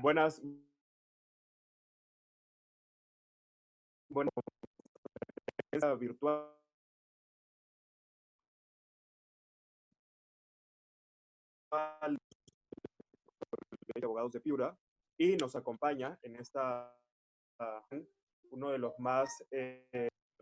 Buenas, bueno, esta virtual de Abogados de Piura y nos acompaña en esta uno de los más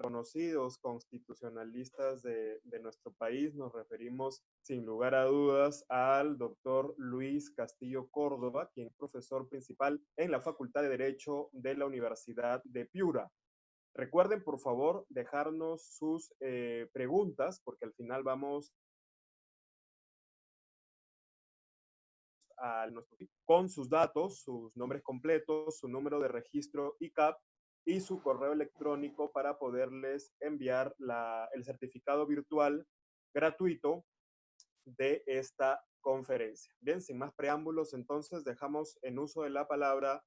conocidos constitucionalistas de nuestro país. Nos referimos sin lugar a dudas al doctor Luis Castillo Córdoba, quien es profesor principal en la Facultad de Derecho de la Universidad de Piura. Recuerden, por favor, dejarnos sus preguntas, porque al final vamos a nuestro con sus datos, sus nombres completos, su número de registro ICAP y su correo electrónico para poderles enviar el certificado virtual gratuito de esta conferencia. Bien, sin más preámbulos, entonces dejamos en uso de la palabra.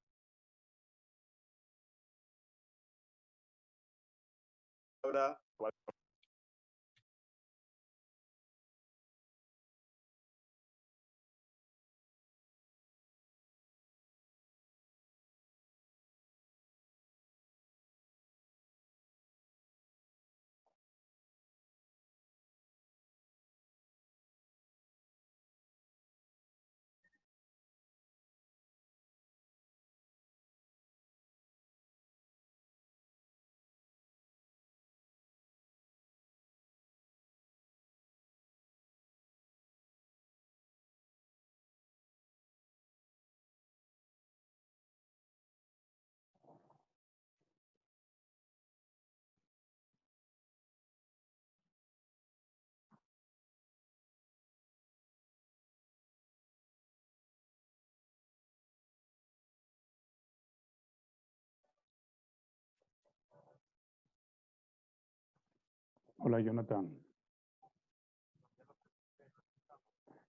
Hola, Jonathan.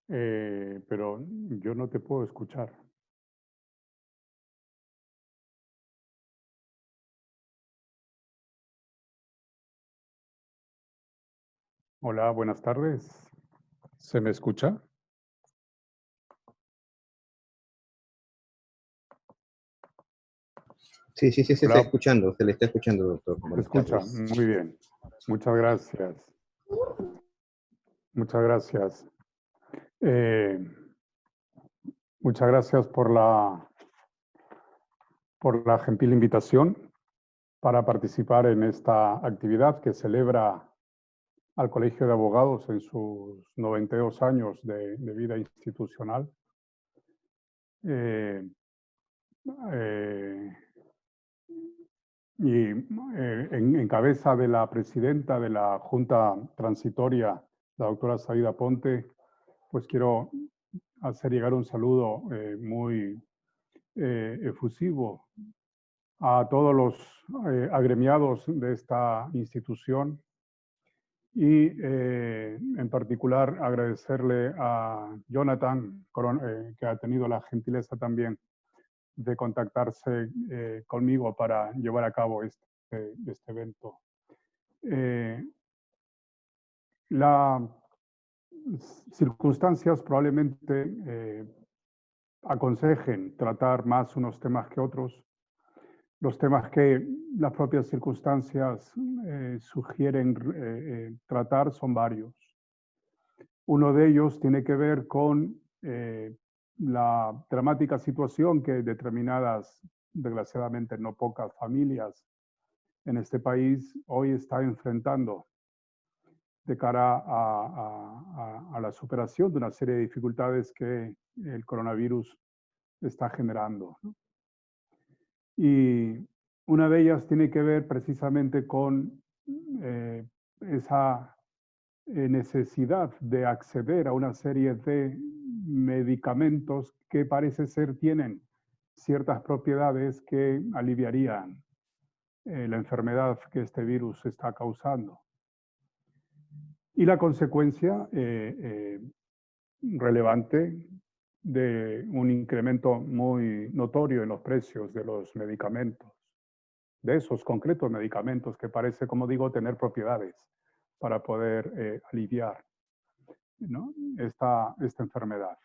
Pero yo no te puedo escuchar. Hola, buenas tardes. ¿Se me escucha? Sí, se está Hola, escuchando, se le está escuchando, doctor. se Buenas escucha. tardes. Muy bien. Muchas gracias. Muchas gracias. Muchas gracias por la gentil invitación para participar en esta actividad que celebra al Colegio de Abogados en sus 92 años de vida institucional. Y en cabeza de la presidenta de la Junta Transitoria, la doctora Saída Ponte, pues quiero hacer llegar un saludo muy efusivo a todos los agremiados de esta institución y en particular agradecerle a Jonathan, que ha tenido la gentileza también de contactarse conmigo para llevar a cabo este evento. Las circunstancias probablemente aconsejen tratar más unos temas que otros. Los temas que las propias circunstancias sugieren tratar son varios. Uno de ellos tiene que ver con la dramática situación que determinadas, desgraciadamente no pocas familias en este país hoy está enfrentando de cara a la superación de una serie de dificultades que el coronavirus está generando, ¿no? Y una de ellas tiene que ver precisamente con esa necesidad de acceder a una serie de medicamentos que parece ser tienen ciertas propiedades que aliviarían la enfermedad que este virus está causando. Y la consecuencia relevante de un incremento muy notorio en los precios de los medicamentos, de esos concretos medicamentos que parece, como digo, tener propiedades para poder aliviar, ¿no?, esta enfermedad.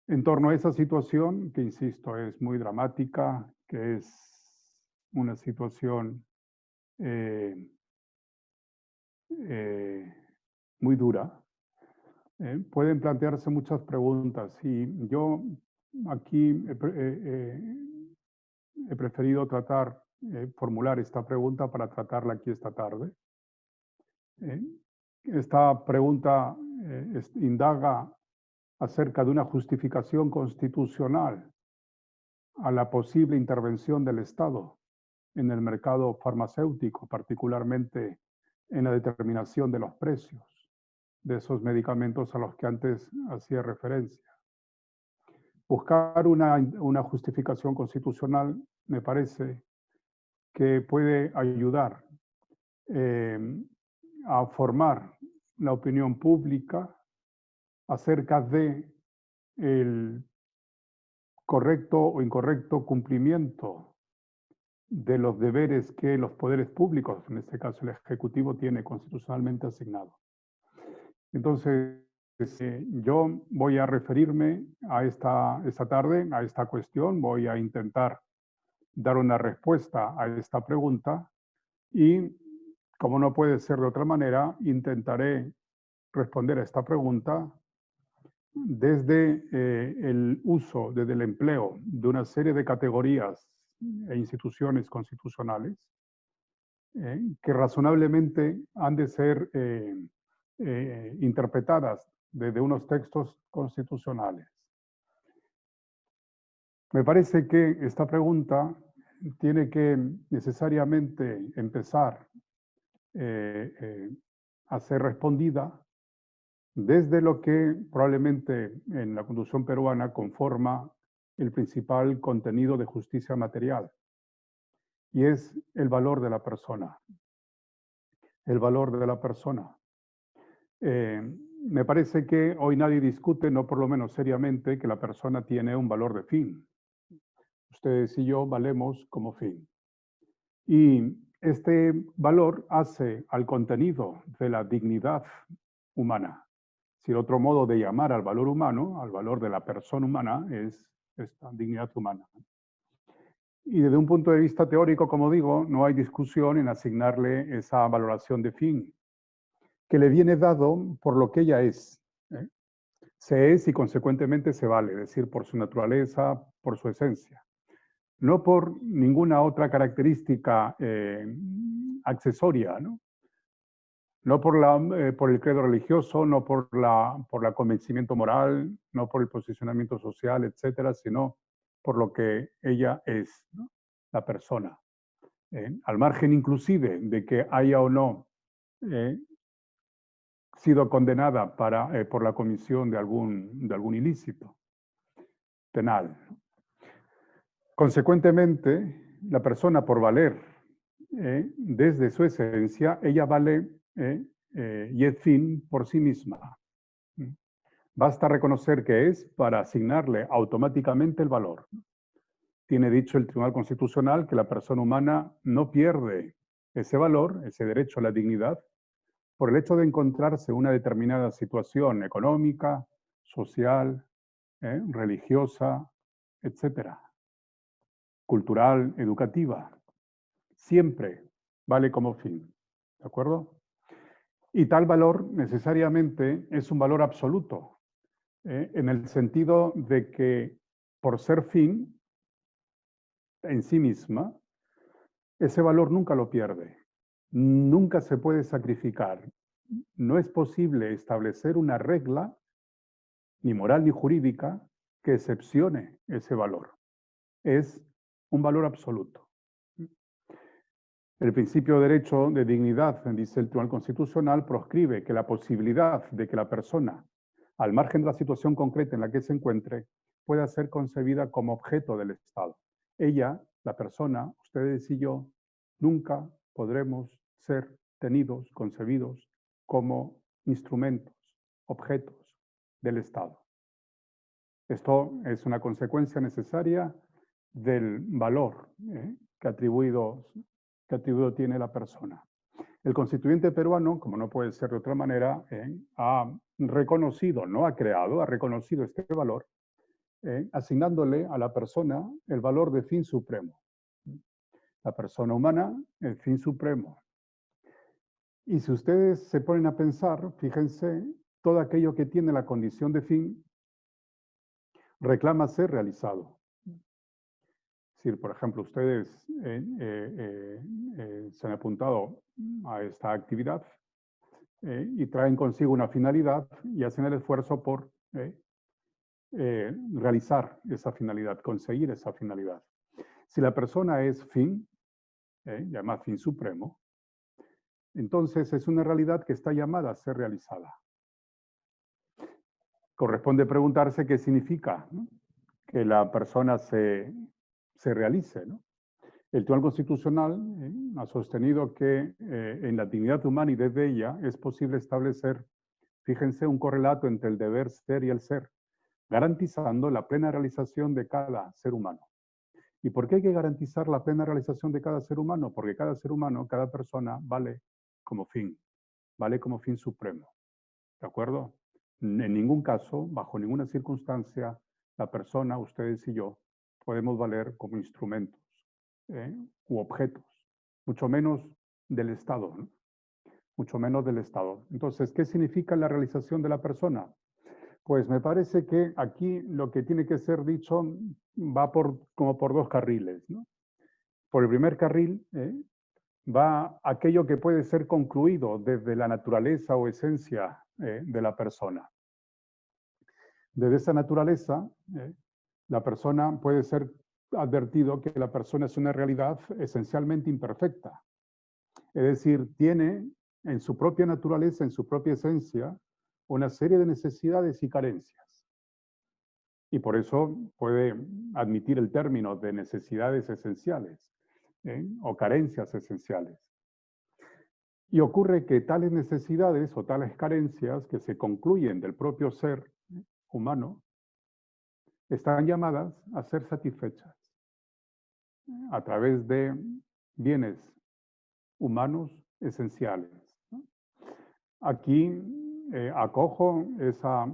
En torno a esa situación, que insisto, es muy dramática, que es una situación muy dura, pueden plantearse muchas preguntas y yo aquí he preferido formular esta pregunta para tratarla aquí esta tarde. Esta pregunta indaga acerca de una justificación constitucional a la posible intervención del Estado en el mercado farmacéutico, particularmente en la determinación de los precios de esos medicamentos a los que antes hacía referencia. Buscar una justificación constitucional me parece que puede ayudar a formar la opinión pública acerca de el correcto o incorrecto cumplimiento de los deberes que los poderes públicos, en este caso el Ejecutivo, tiene constitucionalmente asignado. Entonces, yo voy a referirme a esta tarde a esta cuestión, voy a intentar dar una respuesta a esta pregunta y, como no puede ser de otra manera, intentaré responder a esta pregunta desde el uso, desde el empleo de una serie de categorías e instituciones constitucionales que razonablemente han de ser interpretadas desde unos textos constitucionales. Me parece que esta pregunta tiene que necesariamente empezar a ser respondida desde lo que probablemente en la Constitución peruana conforma el principal contenido de justicia material, y es el valor de la persona. El valor de la persona. Me parece que hoy nadie discute, no por lo menos seriamente, que la persona tiene un valor de fin. Ustedes y yo valemos como fin. Y este valor hace al contenido de la dignidad humana. Si el otro modo de llamar al valor humano, al valor de la persona humana, es esta dignidad humana. Y desde un punto de vista teórico, como digo, no hay discusión en asignarle esa valoración de fin, que le viene dado por lo que ella es. Se es y consecuentemente se vale, es decir, por su naturaleza, por su esencia. No por ninguna otra característica accesoria, ¿no? No por el credo religioso, no por el convencimiento moral, no por el posicionamiento social, etcétera, sino por lo que ella es, ¿no? La persona. Al margen inclusive de que haya o no sido condenada por la comisión de algún ilícito penal. Consecuentemente, la persona, por valer desde su esencia, ella vale y es fin por sí misma. Basta reconocer que es para asignarle automáticamente el valor. Tiene dicho el Tribunal Constitucional que la persona humana no pierde ese valor, ese derecho a la dignidad, por el hecho de encontrarse en una determinada situación económica, social, religiosa, etcétera, cultural, educativa. Siempre vale como fin, ¿de acuerdo? Y tal valor necesariamente es un valor absoluto, en el sentido de que por ser fin en sí misma, ese valor nunca lo pierde, nunca se puede sacrificar. No es posible establecer una regla, ni moral ni jurídica, que excepcione ese valor. Es un valor absoluto. El principio de derecho de dignidad, dice el Tribunal Constitucional, proscribe que la posibilidad de que la persona, al margen de la situación concreta en la que se encuentre, pueda ser concebida como objeto del Estado. Ella, la persona, ustedes y yo, nunca podremos ser tenidos, concebidos como instrumentos, objetos del Estado. Esto es una consecuencia necesaria del valor que atribuido tiene la persona. El constituyente peruano, como no puede ser de otra manera, ha reconocido, no ha creado, ha reconocido este valor asignándole a la persona el valor de fin supremo. La persona humana, el fin supremo. Y si ustedes se ponen a pensar, fíjense, todo aquello que tiene la condición de fin reclama ser realizado. Es decir, por ejemplo, ustedes se han apuntado a esta actividad y traen consigo una finalidad y hacen el esfuerzo por realizar esa finalidad, conseguir esa finalidad. Si la persona es fin, llamada fin supremo, entonces es una realidad que está llamada a ser realizada. Corresponde preguntarse qué significa, ¿no?, que la persona se realice, ¿no? El Tribunal Constitucional ha sostenido que en la dignidad humana y desde ella es posible establecer, fíjense, un correlato entre el deber ser y el ser, garantizando la plena realización de cada ser humano. ¿Y por qué hay que garantizar la plena realización de cada ser humano? Porque cada ser humano, cada persona vale como fin supremo. ¿De acuerdo? En ningún caso, bajo ninguna circunstancia, la persona, ustedes y yo, podemos valer como instrumentos u objetos, mucho menos del Estado, ¿no? Mucho menos del Estado. Entonces, ¿qué significa la realización de la persona? Pues me parece que aquí lo que tiene que ser dicho va como por dos carriles, ¿no? Por el primer carril va aquello que puede ser concluido desde la naturaleza o esencia de la persona. Desde esa naturaleza, la persona puede ser advertido que la persona es una realidad esencialmente imperfecta. Es decir, tiene en su propia naturaleza, en su propia esencia, una serie de necesidades y carencias. Y por eso puede admitir el término de necesidades esenciales o carencias esenciales. Y ocurre que tales necesidades o tales carencias que se concluyen del propio ser humano están llamadas a ser satisfechas a través de bienes humanos esenciales. Aquí acojo esa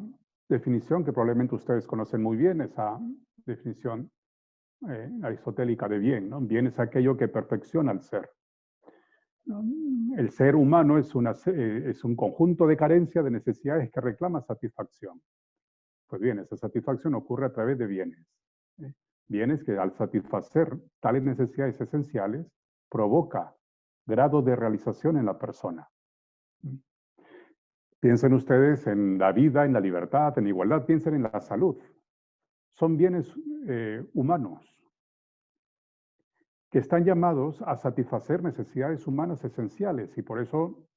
definición que probablemente ustedes conocen muy bien, esa definición aristotélica de bien, ¿no? Bien es aquello que perfecciona al ser. El ser humano es un conjunto de carencias, de necesidades que reclama satisfacción. Pues bien, esa satisfacción ocurre a través de bienes. Bienes que al satisfacer tales necesidades esenciales provoca grados de realización en la persona. Piensen ustedes en la vida, en la libertad, en la igualdad, piensen en la salud. Son bienes humanos que están llamados a satisfacer necesidades humanas esenciales y por eso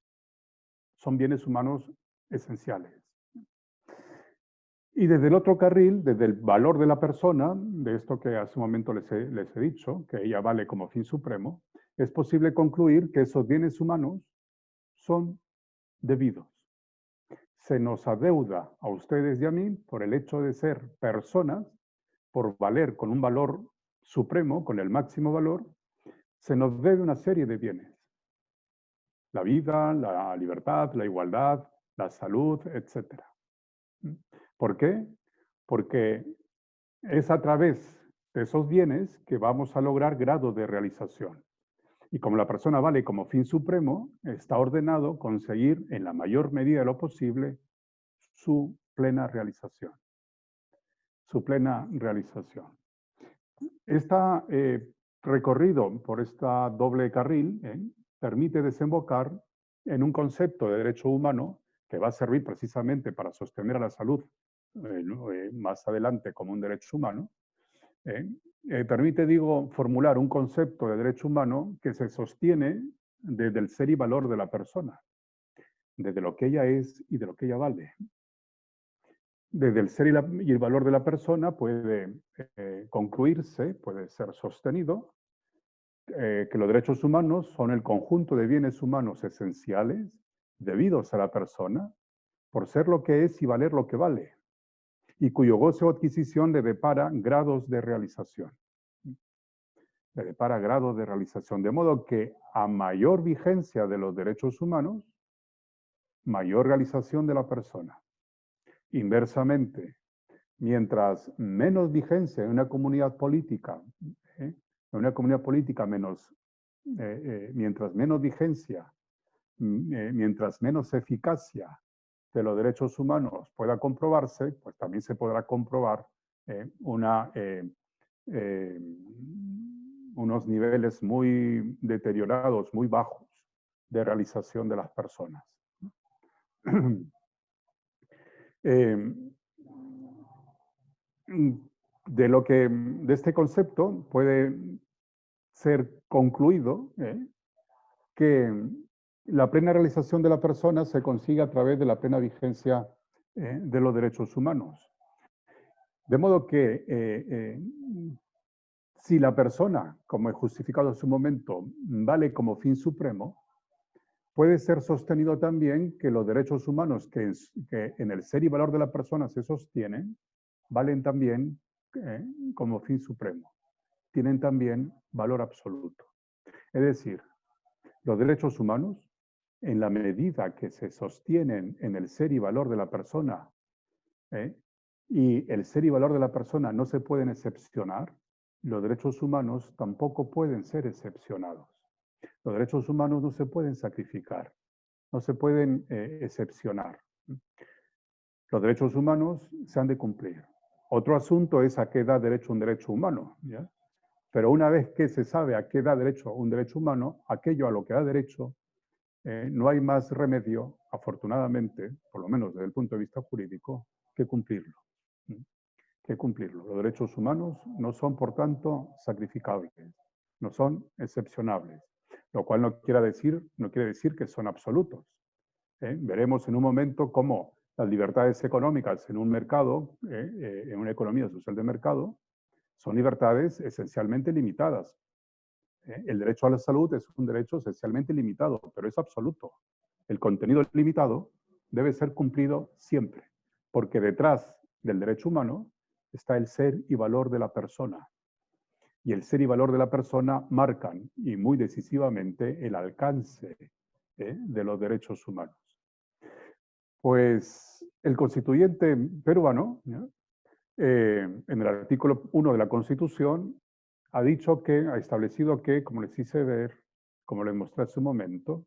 son bienes humanos esenciales. Y desde el otro carril, desde el valor de la persona, de esto que hace un momento les he dicho, que ella vale como fin supremo, es posible concluir que esos bienes humanos son debidos. Se nos adeuda a ustedes y a mí por el hecho de ser personas, por valer con un valor supremo, con el máximo valor, se nos debe una serie de bienes. La vida, la libertad, la igualdad, la salud, etc. ¿Por qué? Porque es a través de esos bienes que vamos a lograr grados de realización. Y como la persona vale como fin supremo, está ordenado conseguir en la mayor medida de lo posible su plena realización. Su plena realización. Este recorrido por esta doble carril permite desembocar en un concepto de derecho humano que va a servir precisamente para sostener a la salud más adelante como un derecho humano. Permite, digo, formular un concepto de derecho humano que se sostiene desde el ser y valor de la persona, desde lo que ella es y de lo que ella vale. Desde el ser y el valor de la persona puede concluirse, puede ser sostenido, que los derechos humanos son el conjunto de bienes humanos esenciales debidos a la persona por ser lo que es y valer lo que vale, y cuyo goce o adquisición le depara grados de realización. Le depara grados de realización, de modo que a mayor vigencia de los derechos humanos, mayor realización de la persona. Inversamente, mientras menos vigencia en una comunidad política, mientras menos vigencia, mientras menos eficacia de los derechos humanos pueda comprobarse, pues también se podrá comprobar unos niveles muy deteriorados, muy bajos de realización de las personas. De este concepto puede ser concluido que la plena realización de la persona se consigue a través de la plena vigencia de los derechos humanos. De modo que si la persona, como he justificado en su momento, vale como fin supremo, puede ser sostenido también que los derechos humanos que en el ser y valor de la persona se sostienen, valen también como fin supremo. Tienen también valor absoluto. Es decir, los derechos humanos, en la medida que se sostienen en el ser y valor de la persona, y el ser y valor de la persona no se pueden excepcionar, los derechos humanos tampoco pueden ser excepcionados. Los derechos humanos no se pueden sacrificar, no se pueden excepcionar. Los derechos humanos se han de cumplir. Otro asunto es a qué da derecho un derecho humano, ¿ya? Pero una vez que se sabe a qué da derecho un derecho humano, aquello a lo que da derecho, no hay más remedio, afortunadamente, por lo menos desde el punto de vista jurídico, que cumplirlo. Que cumplirlo. Los derechos humanos no son, por tanto, sacrificables, no son excepcionables, lo cual no quiere decir que son absolutos. Veremos en un momento cómo las libertades económicas en un mercado, en una economía social de mercado, son libertades esencialmente limitadas. El derecho a la salud es un derecho esencialmente limitado, pero es absoluto. El contenido limitado debe ser cumplido siempre, porque detrás del derecho humano está el ser y valor de la persona. Y el ser y valor de la persona marcan, y muy decisivamente, el alcance de los derechos humanos. Pues el constituyente peruano, en el artículo 1 de la Constitución, ha establecido que, como les hice ver, como les mostré hace un momento,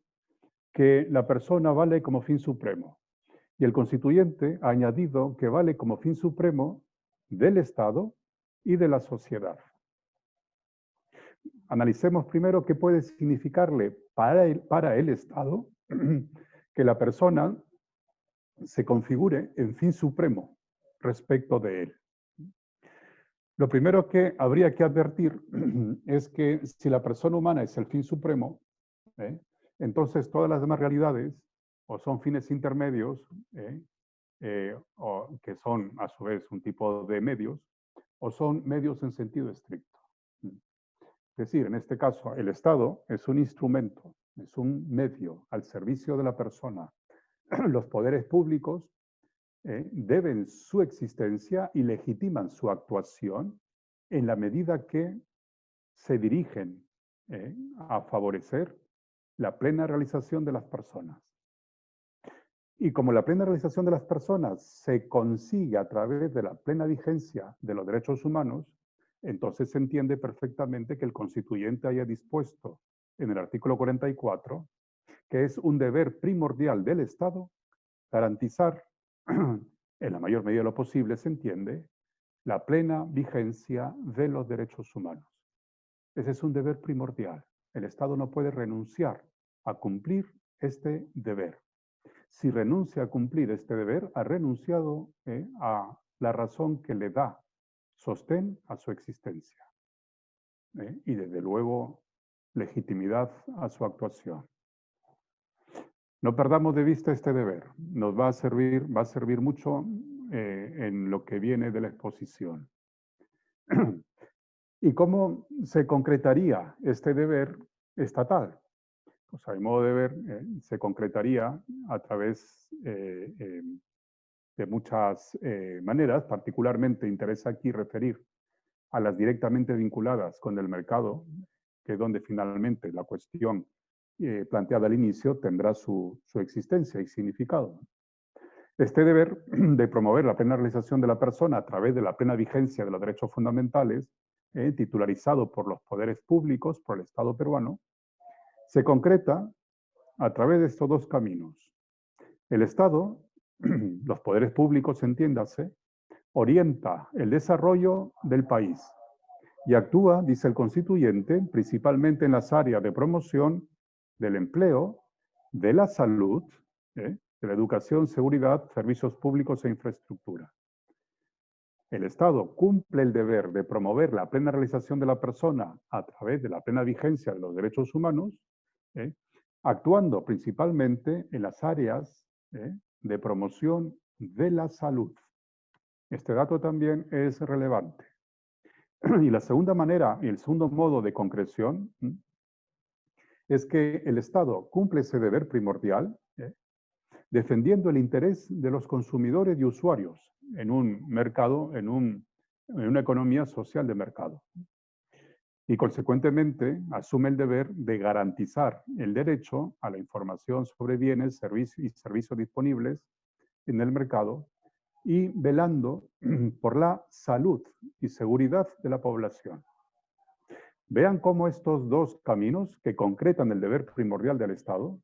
que la persona vale como fin supremo. Y el constituyente ha añadido que vale como fin supremo del Estado y de la sociedad. Analicemos primero qué puede significarle para el Estado que la persona se configure en fin supremo respecto de él. Lo primero que habría que advertir es que si la persona humana es el fin supremo, entonces todas las demás realidades o son fines intermedios, o que son a su vez un tipo de medios, o son medios en sentido estricto. Es decir, en este caso, el Estado es un instrumento, es un medio al servicio de la persona. Los poderes públicos deben su existencia y legitiman su actuación en la medida que se dirigen a favorecer la plena realización de las personas. Y como la plena realización de las personas se consigue a través de la plena vigencia de los derechos humanos, entonces se entiende perfectamente que el constituyente haya dispuesto en el artículo 44 que es un deber primordial del Estado garantizar, en la mayor medida de lo posible, se entiende, la plena vigencia de los derechos humanos. Ese es un deber primordial. El Estado no puede renunciar a cumplir este deber. Si renuncia a cumplir este deber, ha renunciado a la razón que le da sostén a su existencia y, desde luego, legitimidad a su actuación. No perdamos de vista este deber. Nos va a servir mucho en lo que viene de la exposición. ¿Y cómo se concretaría este deber estatal? Pues a mi modo de ver, se concretaría a través de muchas maneras. Particularmente interesa aquí referir a las directamente vinculadas con el mercado, que es donde finalmente la cuestión planteada al inicio tendrá su existencia y significado. Este deber de promover la plena realización de la persona a través de la plena vigencia de los derechos fundamentales, titularizado por los poderes públicos, por el Estado peruano, se concreta a través de estos dos caminos. El Estado, los poderes públicos, entiéndase, orienta el desarrollo del país y actúa, dice el constituyente, principalmente en las áreas de promoción del empleo, de la salud, de la educación, seguridad, servicios públicos e infraestructura. El Estado cumple el deber de promover la plena realización de la persona a través de la plena vigencia de los derechos humanos, actuando principalmente en las áreas de promoción de la salud. Este dato también es relevante. Y la segunda manera y el segundo modo de concreción es que el Estado cumple ese deber primordial defendiendo el interés de los consumidores y usuarios en un mercado, en una economía social de mercado. Y consecuentemente asume el deber de garantizar el derecho a la información sobre bienes y servicios disponibles en el mercado y velando por la salud y seguridad de la población. Vean cómo estos dos caminos que concretan el deber primordial del Estado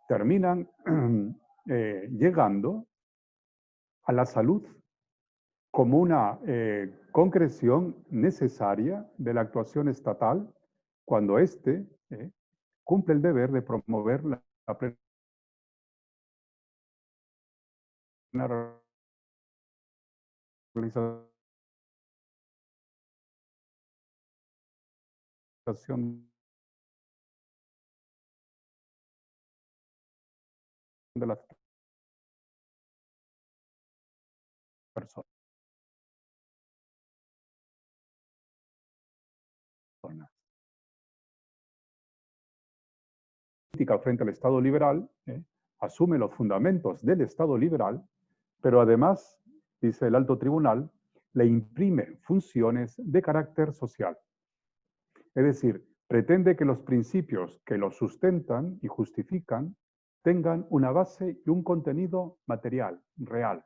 terminan llegando a la salud como una concreción necesaria de la actuación estatal cuando éste cumple el deber de promover la plena realización de las personas. Frente al Estado liberal, asume los fundamentos del Estado liberal, pero además, dice el alto tribunal, le imprime funciones de carácter social. Es decir, pretende que los principios que los sustentan y justifican tengan una base y un contenido material, real.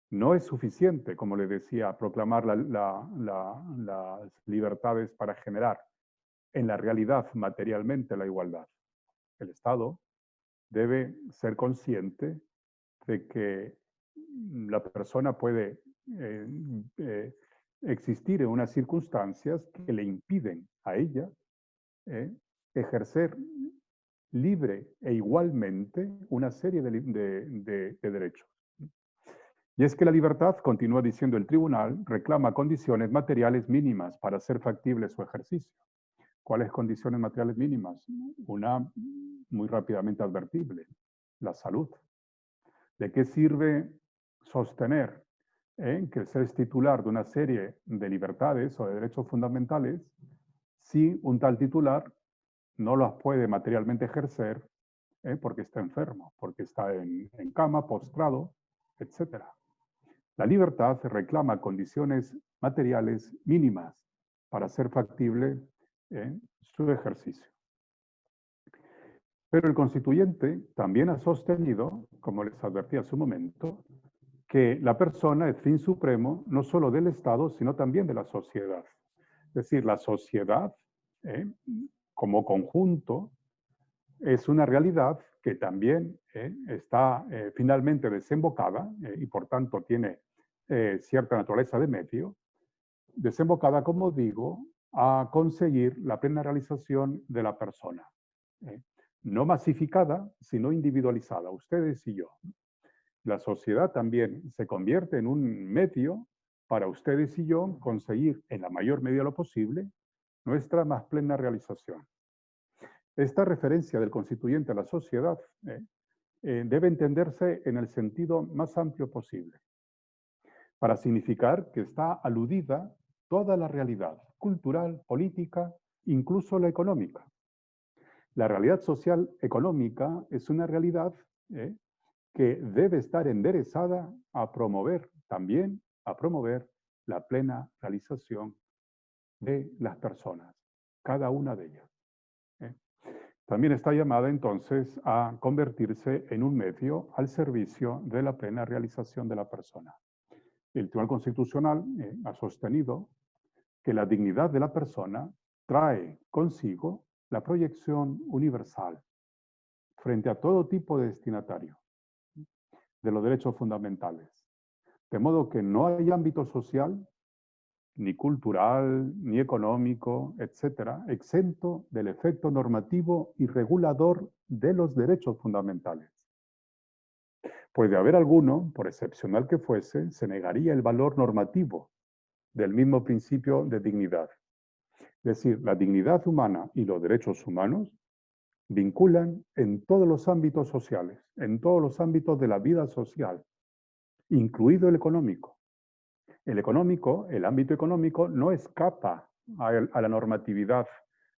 No es suficiente, como le decía, proclamar las libertades para generar en la realidad materialmente la igualdad. El Estado debe ser consciente de que la persona puede existir en unas circunstancias que le impiden a ella ejercer libre e igualmente una serie de derechos. Y es que la libertad, continúa diciendo el tribunal, reclama condiciones materiales mínimas para hacer factible su ejercicio. ¿Cuáles condiciones materiales mínimas? Una muy rápidamente advertible, la salud. ¿De qué sirve sostener que se es titular de una serie de libertades o de derechos fundamentales si un tal titular no las puede materialmente ejercer porque está enfermo, porque está en cama, postrado, etc.? La libertad reclama condiciones materiales mínimas para hacer factible su ejercicio. Pero el constituyente también ha sostenido, como les advertí hace un momento, que la persona es fin supremo no solo del Estado, sino también de la sociedad. Es decir, la sociedad, como conjunto, es una realidad que también está finalmente desembocada y por tanto tiene cierta naturaleza de medio, desembocada, como digo, a conseguir la plena realización de la persona. No masificada, sino individualizada, ustedes y yo. La sociedad también se convierte en un medio para ustedes y yo conseguir en la mayor medida lo posible nuestra más plena realización. Esta referencia del constituyente a la sociedad debe entenderse en el sentido más amplio posible, para significar que está aludida toda la realidad cultural, política, incluso la económica. La realidad social económica es una realidad que debe estar enderezada a promover también, a promover la plena realización de las personas, cada una de ellas. también está llamada entonces a convertirse en un medio al servicio de la plena realización de la persona. El Tribunal Constitucional ha sostenido que la dignidad de la persona trae consigo la proyección universal frente a todo tipo de destinatario de los derechos fundamentales. De modo que no hay ámbito social, ni cultural, ni económico, etcétera, exento del efecto normativo y regulador de los derechos fundamentales. Pues de haber alguno, por excepcional que fuese, se negaría el valor normativo del mismo principio de dignidad. Es decir, la dignidad humana y los derechos humanos vinculan en todos los ámbitos sociales, en todos los ámbitos de la vida social, incluido el económico. El económico, el ámbito económico, no escapa a la normatividad,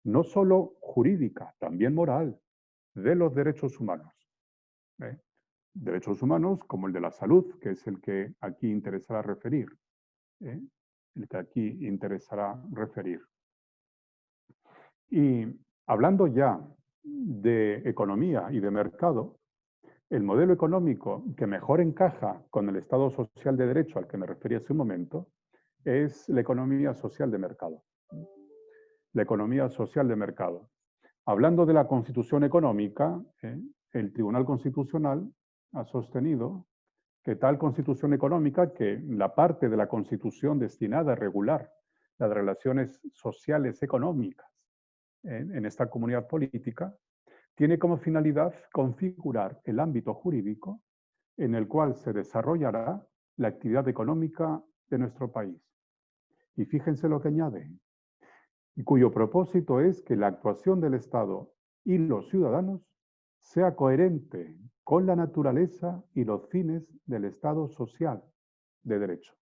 no solo jurídica, también moral, de los derechos humanos. Derechos humanos como el de la salud, que es el que aquí interesará referir. El que aquí interesará referir. Y hablando ya de economía y de mercado, el modelo económico que mejor encaja con el Estado social de derecho al que me referí hace un momento es la economía social de mercado. La economía social de mercado. Hablando de la Constitución económica, el Tribunal Constitucional ha sostenido que tal Constitución económica, que la parte de la Constitución destinada a regular las relaciones sociales económicas en esta comunidad política, tiene como finalidad configurar el ámbito jurídico en el cual se desarrollará la actividad económica de nuestro país. Y fíjense lo que añade, y cuyo propósito es que la actuación del Estado y los ciudadanos sea coherente con la naturaleza y los fines del Estado social de derecho.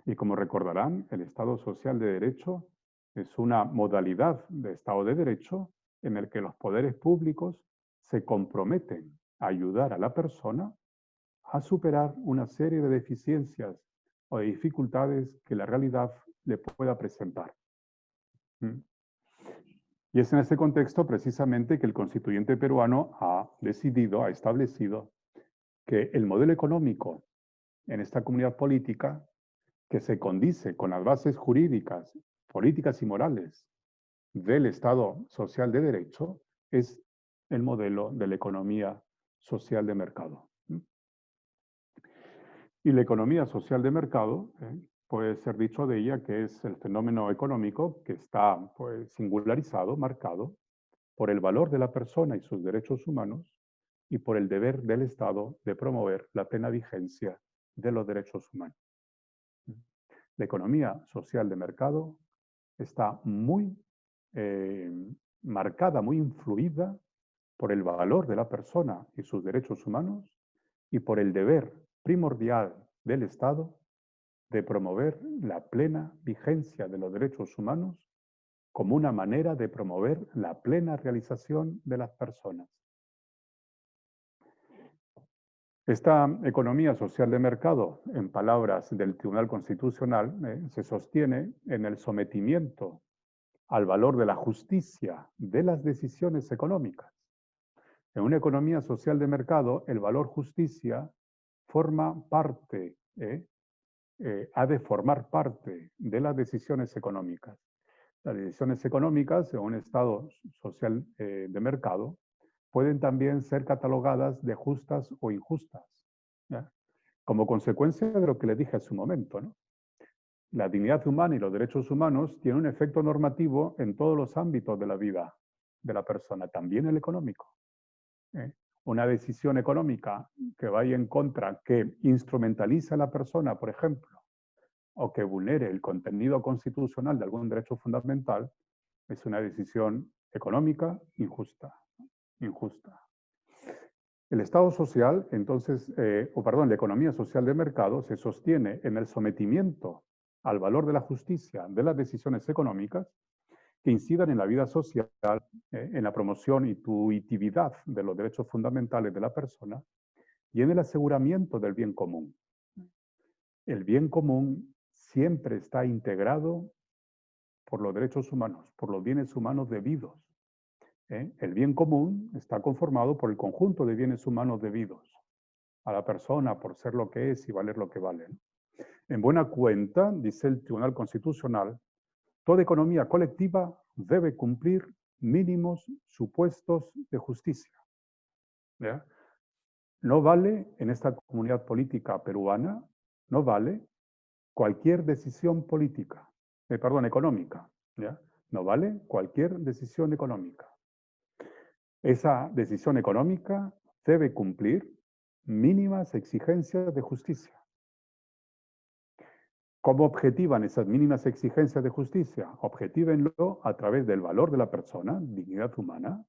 Y como recordarán, el Estado social de derecho es una modalidad de Estado de derecho en el que los poderes públicos se comprometen a ayudar a la persona a superar una serie de deficiencias o de dificultades que la realidad le pueda presentar. Y es en ese contexto precisamente que el constituyente peruano ha establecido que el modelo económico en esta comunidad política que se condice con las bases jurídicas, políticas y morales del Estado social de derecho es el modelo de la economía social de mercado. Y la economía social de mercado puede ser dicho de ella que es el fenómeno económico que está singularizado, marcado por el valor de la persona y sus derechos humanos y por el deber del Estado de promover la plena vigencia de los derechos humanos. La economía social de mercado está muy marcada, muy influida por el valor de la persona y sus derechos humanos y por el deber primordial del Estado de promover la plena vigencia de los derechos humanos como una manera de promover la plena realización de las personas. Esta economía social de mercado, en palabras del Tribunal Constitucional, se sostiene en el sometimiento al valor de la justicia de las decisiones económicas. En una economía social de mercado, el valor justicia forma parte, ha de formar parte de las decisiones económicas. Las decisiones económicas en un estado social de mercado pueden también ser catalogadas de justas o injustas, ¿ya? Como consecuencia de lo que le dije hace un momento, ¿no? La dignidad humana y los derechos humanos tienen un efecto normativo en todos los ámbitos de la vida de la persona, también el económico. Una decisión económica que vaya en contra, que instrumentaliza a la persona, por ejemplo, o que vulnere el contenido constitucional de algún derecho fundamental, es una decisión económica injusta. El Estado social, entonces, la economía social de mercado se sostiene en el sometimiento al valor de la justicia de las decisiones económicas que incidan en la vida social, en la promoción y intuitividad de los derechos fundamentales de la persona y en el aseguramiento del bien común. El bien común siempre está integrado por los derechos humanos, por los bienes humanos debidos. El bien común está conformado por el conjunto de bienes humanos debidos a la persona por ser lo que es y valer lo que vale. En buena cuenta, dice el Tribunal Constitucional, toda economía colectiva debe cumplir mínimos supuestos de justicia. ¿Ya? No vale en esta comunidad política peruana, no vale cualquier decisión política, económica. ¿Ya? No vale cualquier decisión económica. Esa decisión económica debe cumplir mínimas exigencias de justicia. ¿Cómo objetivan esas mínimas exigencias de justicia? Objetívenlo a través del valor de la persona, dignidad humana,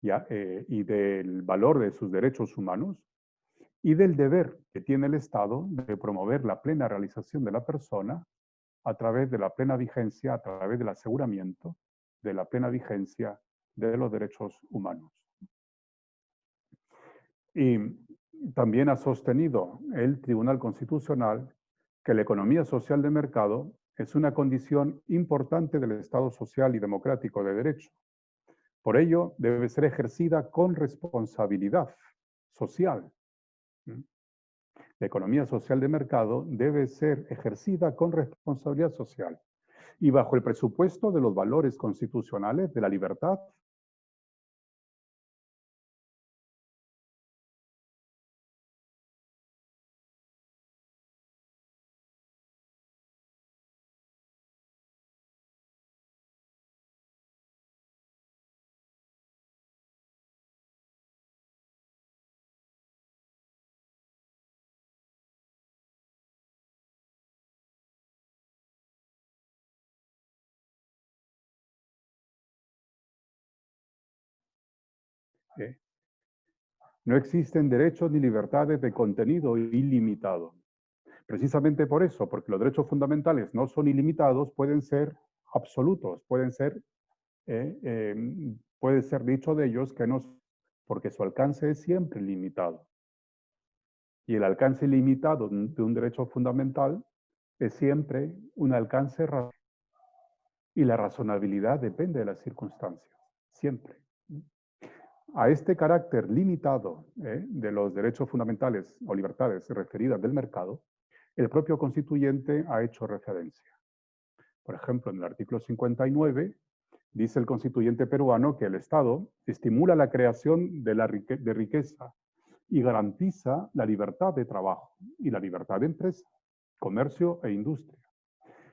y del valor de sus derechos humanos, y del deber que tiene el Estado de promover la plena realización de la persona a través de la plena vigencia, a través del aseguramiento de la plena vigencia de los derechos humanos. Y también ha sostenido el Tribunal Constitucional que la economía social de mercado es una condición importante del Estado social y democrático de derecho. Por ello, debe ser ejercida con responsabilidad social. La economía social de mercado debe ser ejercida con responsabilidad social y bajo el presupuesto de los valores constitucionales de la libertad, no existen derechos ni libertades de contenido ilimitado. Precisamente por eso, porque los derechos fundamentales no son ilimitados, pueden ser absolutos, puede ser dicho de ellos que no, porque su alcance es siempre limitado. Y el alcance limitado de un derecho fundamental es siempre un alcance razonable. Y la razonabilidad depende de las circunstancias, siempre. A este carácter limitado de los derechos fundamentales o libertades referidas del mercado, el propio constituyente ha hecho referencia. Por ejemplo, en el artículo 59, dice el constituyente peruano que el Estado estimula la creación de riqueza y garantiza la libertad de trabajo y la libertad de empresa, comercio e industria.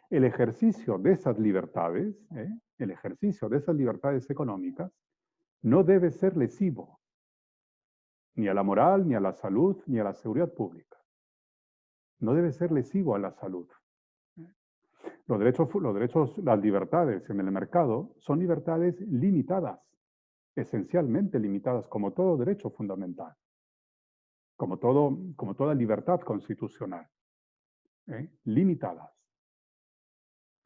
El ejercicio de esas libertades, económicas, no debe ser lesivo ni a la moral, ni a la salud, ni a la seguridad pública. No debe ser lesivo a la salud. Las libertades en el mercado son libertades limitadas, esencialmente limitadas, como todo derecho fundamental, como toda libertad constitucional, limitadas.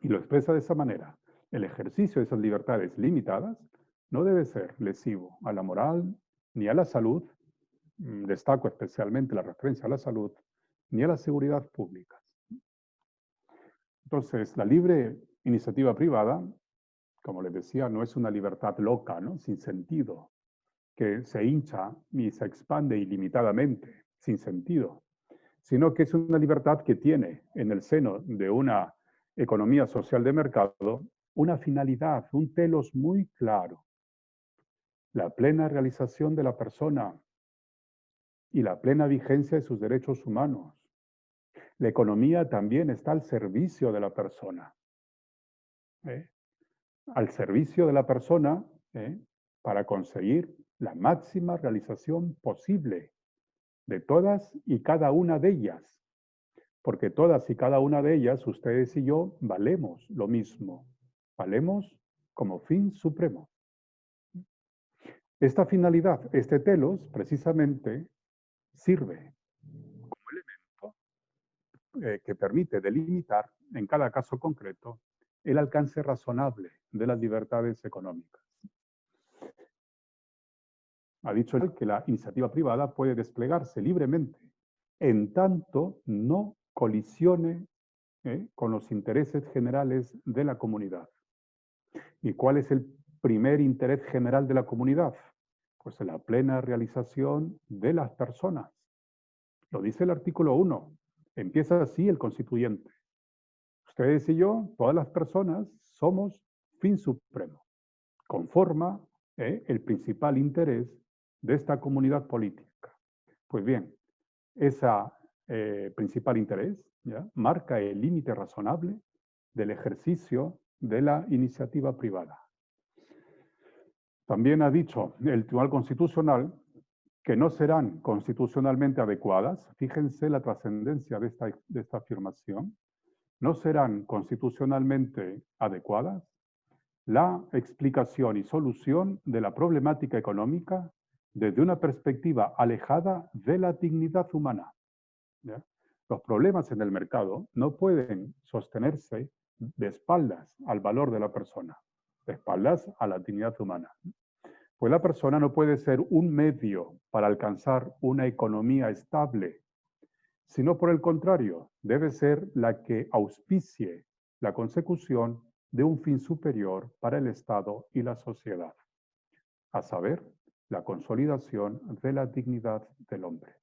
Y lo expresa de esa manera. El ejercicio de esas libertades limitadas no debe ser lesivo a la moral ni a la salud, destaco especialmente la referencia a la salud, ni a la seguridad pública. Entonces, la libre iniciativa privada, como les decía, no es una libertad loca, ¿no? Sin sentido, que se hincha y se expande ilimitadamente, sin sentido, sino que es una libertad que tiene en el seno de una economía social de mercado una finalidad, un telos muy claro: la plena realización de la persona y la plena vigencia de sus derechos humanos. La economía también está al servicio de la persona. Al servicio de la persona para conseguir la máxima realización posible de todas y cada una de ellas. Porque todas y cada una de ellas, ustedes y yo, valemos lo mismo. Valemos como fin supremo. Esta finalidad, este telos, precisamente, sirve como elemento que permite delimitar, en cada caso concreto, el alcance razonable de las libertades económicas. Ha dicho él que la iniciativa privada puede desplegarse libremente, en tanto no colisione con los intereses generales de la comunidad. ¿Y cuál es el primer interés general de la comunidad? Pues la plena realización de las personas. Lo dice el artículo 1. Empieza así el constituyente. Ustedes y yo, todas las personas, somos fin supremo. Conforma el principal interés de esta comunidad política. Pues bien, ese principal interés ¿ya? Marca el límite razonable del ejercicio de la iniciativa privada. También ha dicho el Tribunal Constitucional que no serán constitucionalmente adecuadas, fíjense la trascendencia de esta afirmación, no serán constitucionalmente adecuadas la explicación y solución de la problemática económica desde una perspectiva alejada de la dignidad humana. ¿Ya? Los problemas en el mercado no pueden sostenerse de espaldas al valor de la persona, de espaldas a la dignidad humana. Pues la persona no puede ser un medio para alcanzar una economía estable, sino por el contrario, debe ser la que auspicie la consecución de un fin superior para el Estado y la sociedad, a saber, la consolidación de la dignidad del hombre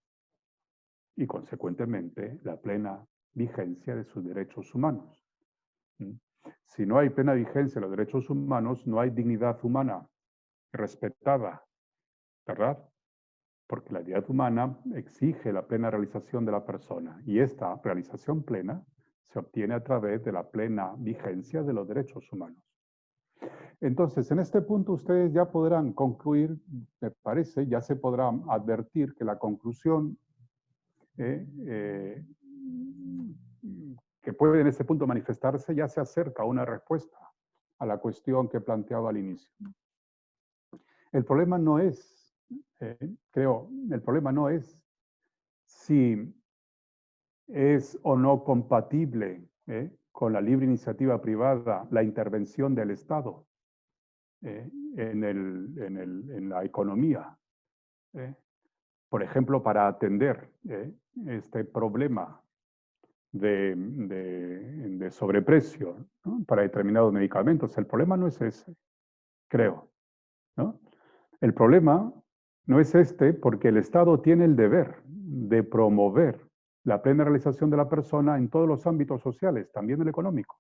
y, consecuentemente, la plena vigencia de sus derechos humanos. Si no hay plena vigencia de los derechos humanos, no hay dignidad humana respetada, ¿verdad? Porque la dignidad humana exige la plena realización de la persona y esta realización plena se obtiene a través de la plena vigencia de los derechos humanos. Entonces, en este punto ustedes ya podrán concluir, me parece, ya se podrá advertir que la conclusión que puede en este punto manifestarse ya se acerca a una respuesta a la cuestión que planteaba al inicio. El problema no es, el problema no es si es o no compatible con la libre iniciativa privada la intervención del Estado en la economía. Por ejemplo, para atender este problema de sobreprecio, ¿no? Para determinados medicamentos. El problema no es ese, creo, ¿no? El problema no es este porque el Estado tiene el deber de promover la plena realización de la persona en todos los ámbitos sociales, también el económico.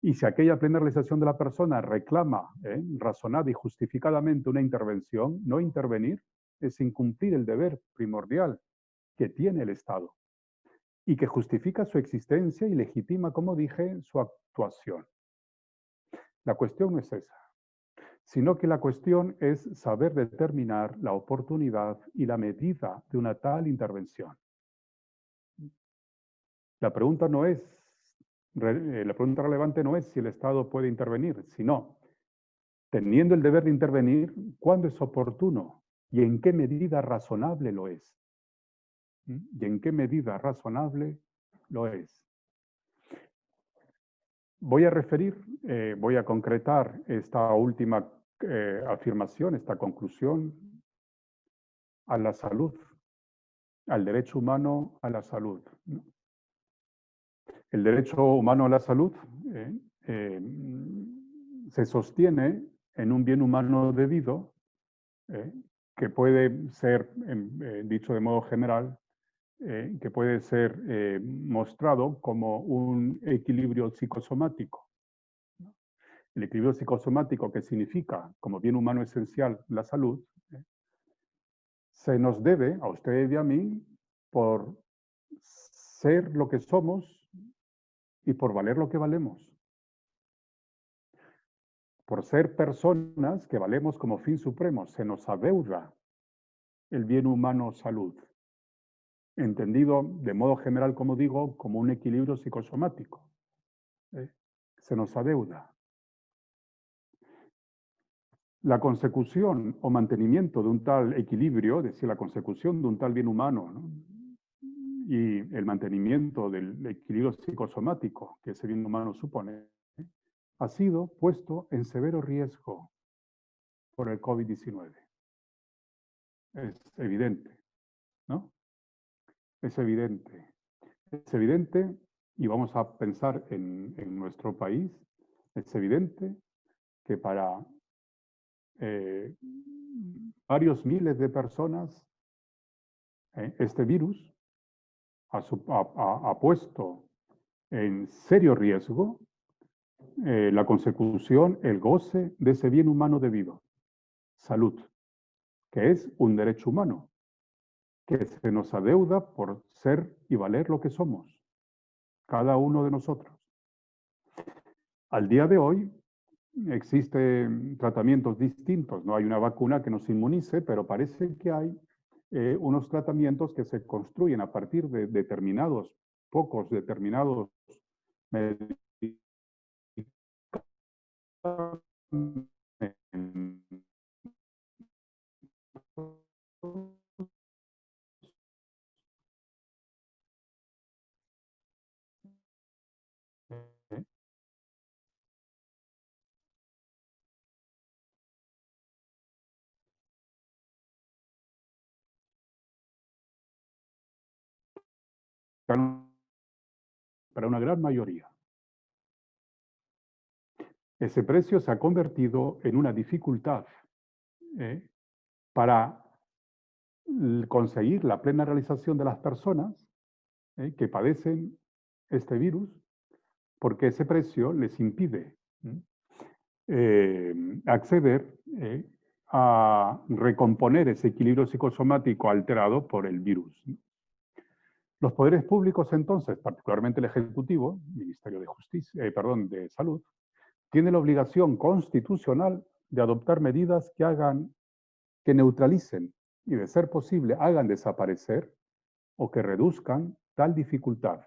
Y si aquella plena realización de la persona reclama razonada y justificadamente una intervención, no intervenir es incumplir el deber primordial que tiene el Estado y que justifica su existencia y legitima, como dije, su actuación. La cuestión no es esa, sino que la cuestión es saber determinar la oportunidad y la medida de una tal intervención. La pregunta relevante no es si el Estado puede intervenir, sino, teniendo el deber de intervenir, ¿cuándo es oportuno y en qué medida razonable lo es? ¿Y en qué medida razonable lo es? Voy a concretar esta última afirmación, esta conclusión, a la salud, al derecho humano a la salud. El derecho humano a la salud se sostiene en un bien humano debido que puede ser, dicho de modo general, que puede ser mostrado como un equilibrio psicosomático. El equilibrio psicosomático, que significa, como bien humano esencial, la salud, se nos debe, a ustedes y a mí, por ser lo que somos y por valer lo que valemos. Por ser personas que valemos como fin supremo, se nos adeuda el bien humano salud, entendido de modo general, como digo, como un equilibrio psicosomático. Se nos adeuda. La consecución o mantenimiento de un tal equilibrio, es decir, la consecución de un tal bien humano, ¿no? Y el mantenimiento del equilibrio psicosomático que ese bien humano supone, ha sido puesto en severo riesgo por el COVID-19. Es evidente, ¿no? Es evidente. Es evidente, y vamos a pensar en nuestro país, es evidente que para varios miles de personas este virus ha puesto en serio riesgo la consecución, el goce de ese bien humano debido, salud, que es un derecho humano, que se nos adeuda por ser y valer lo que somos, cada uno de nosotros. Al día de hoy existen tratamientos distintos, no hay una vacuna que nos inmunice, pero parece que hay unos tratamientos que se construyen a partir de pocos determinados medicamentos para una gran mayoría. Ese precio se ha convertido en una dificultad para conseguir la plena realización de las personas que padecen este virus, porque ese precio les impide acceder a recomponer ese equilibrio psicosomático alterado por el virus. Los poderes públicos, entonces, particularmente el Ejecutivo, Ministerio de Justicia, de Salud, tiene la obligación constitucional de adoptar medidas que neutralicen y, de ser posible, hagan desaparecer o que reduzcan tal dificultad.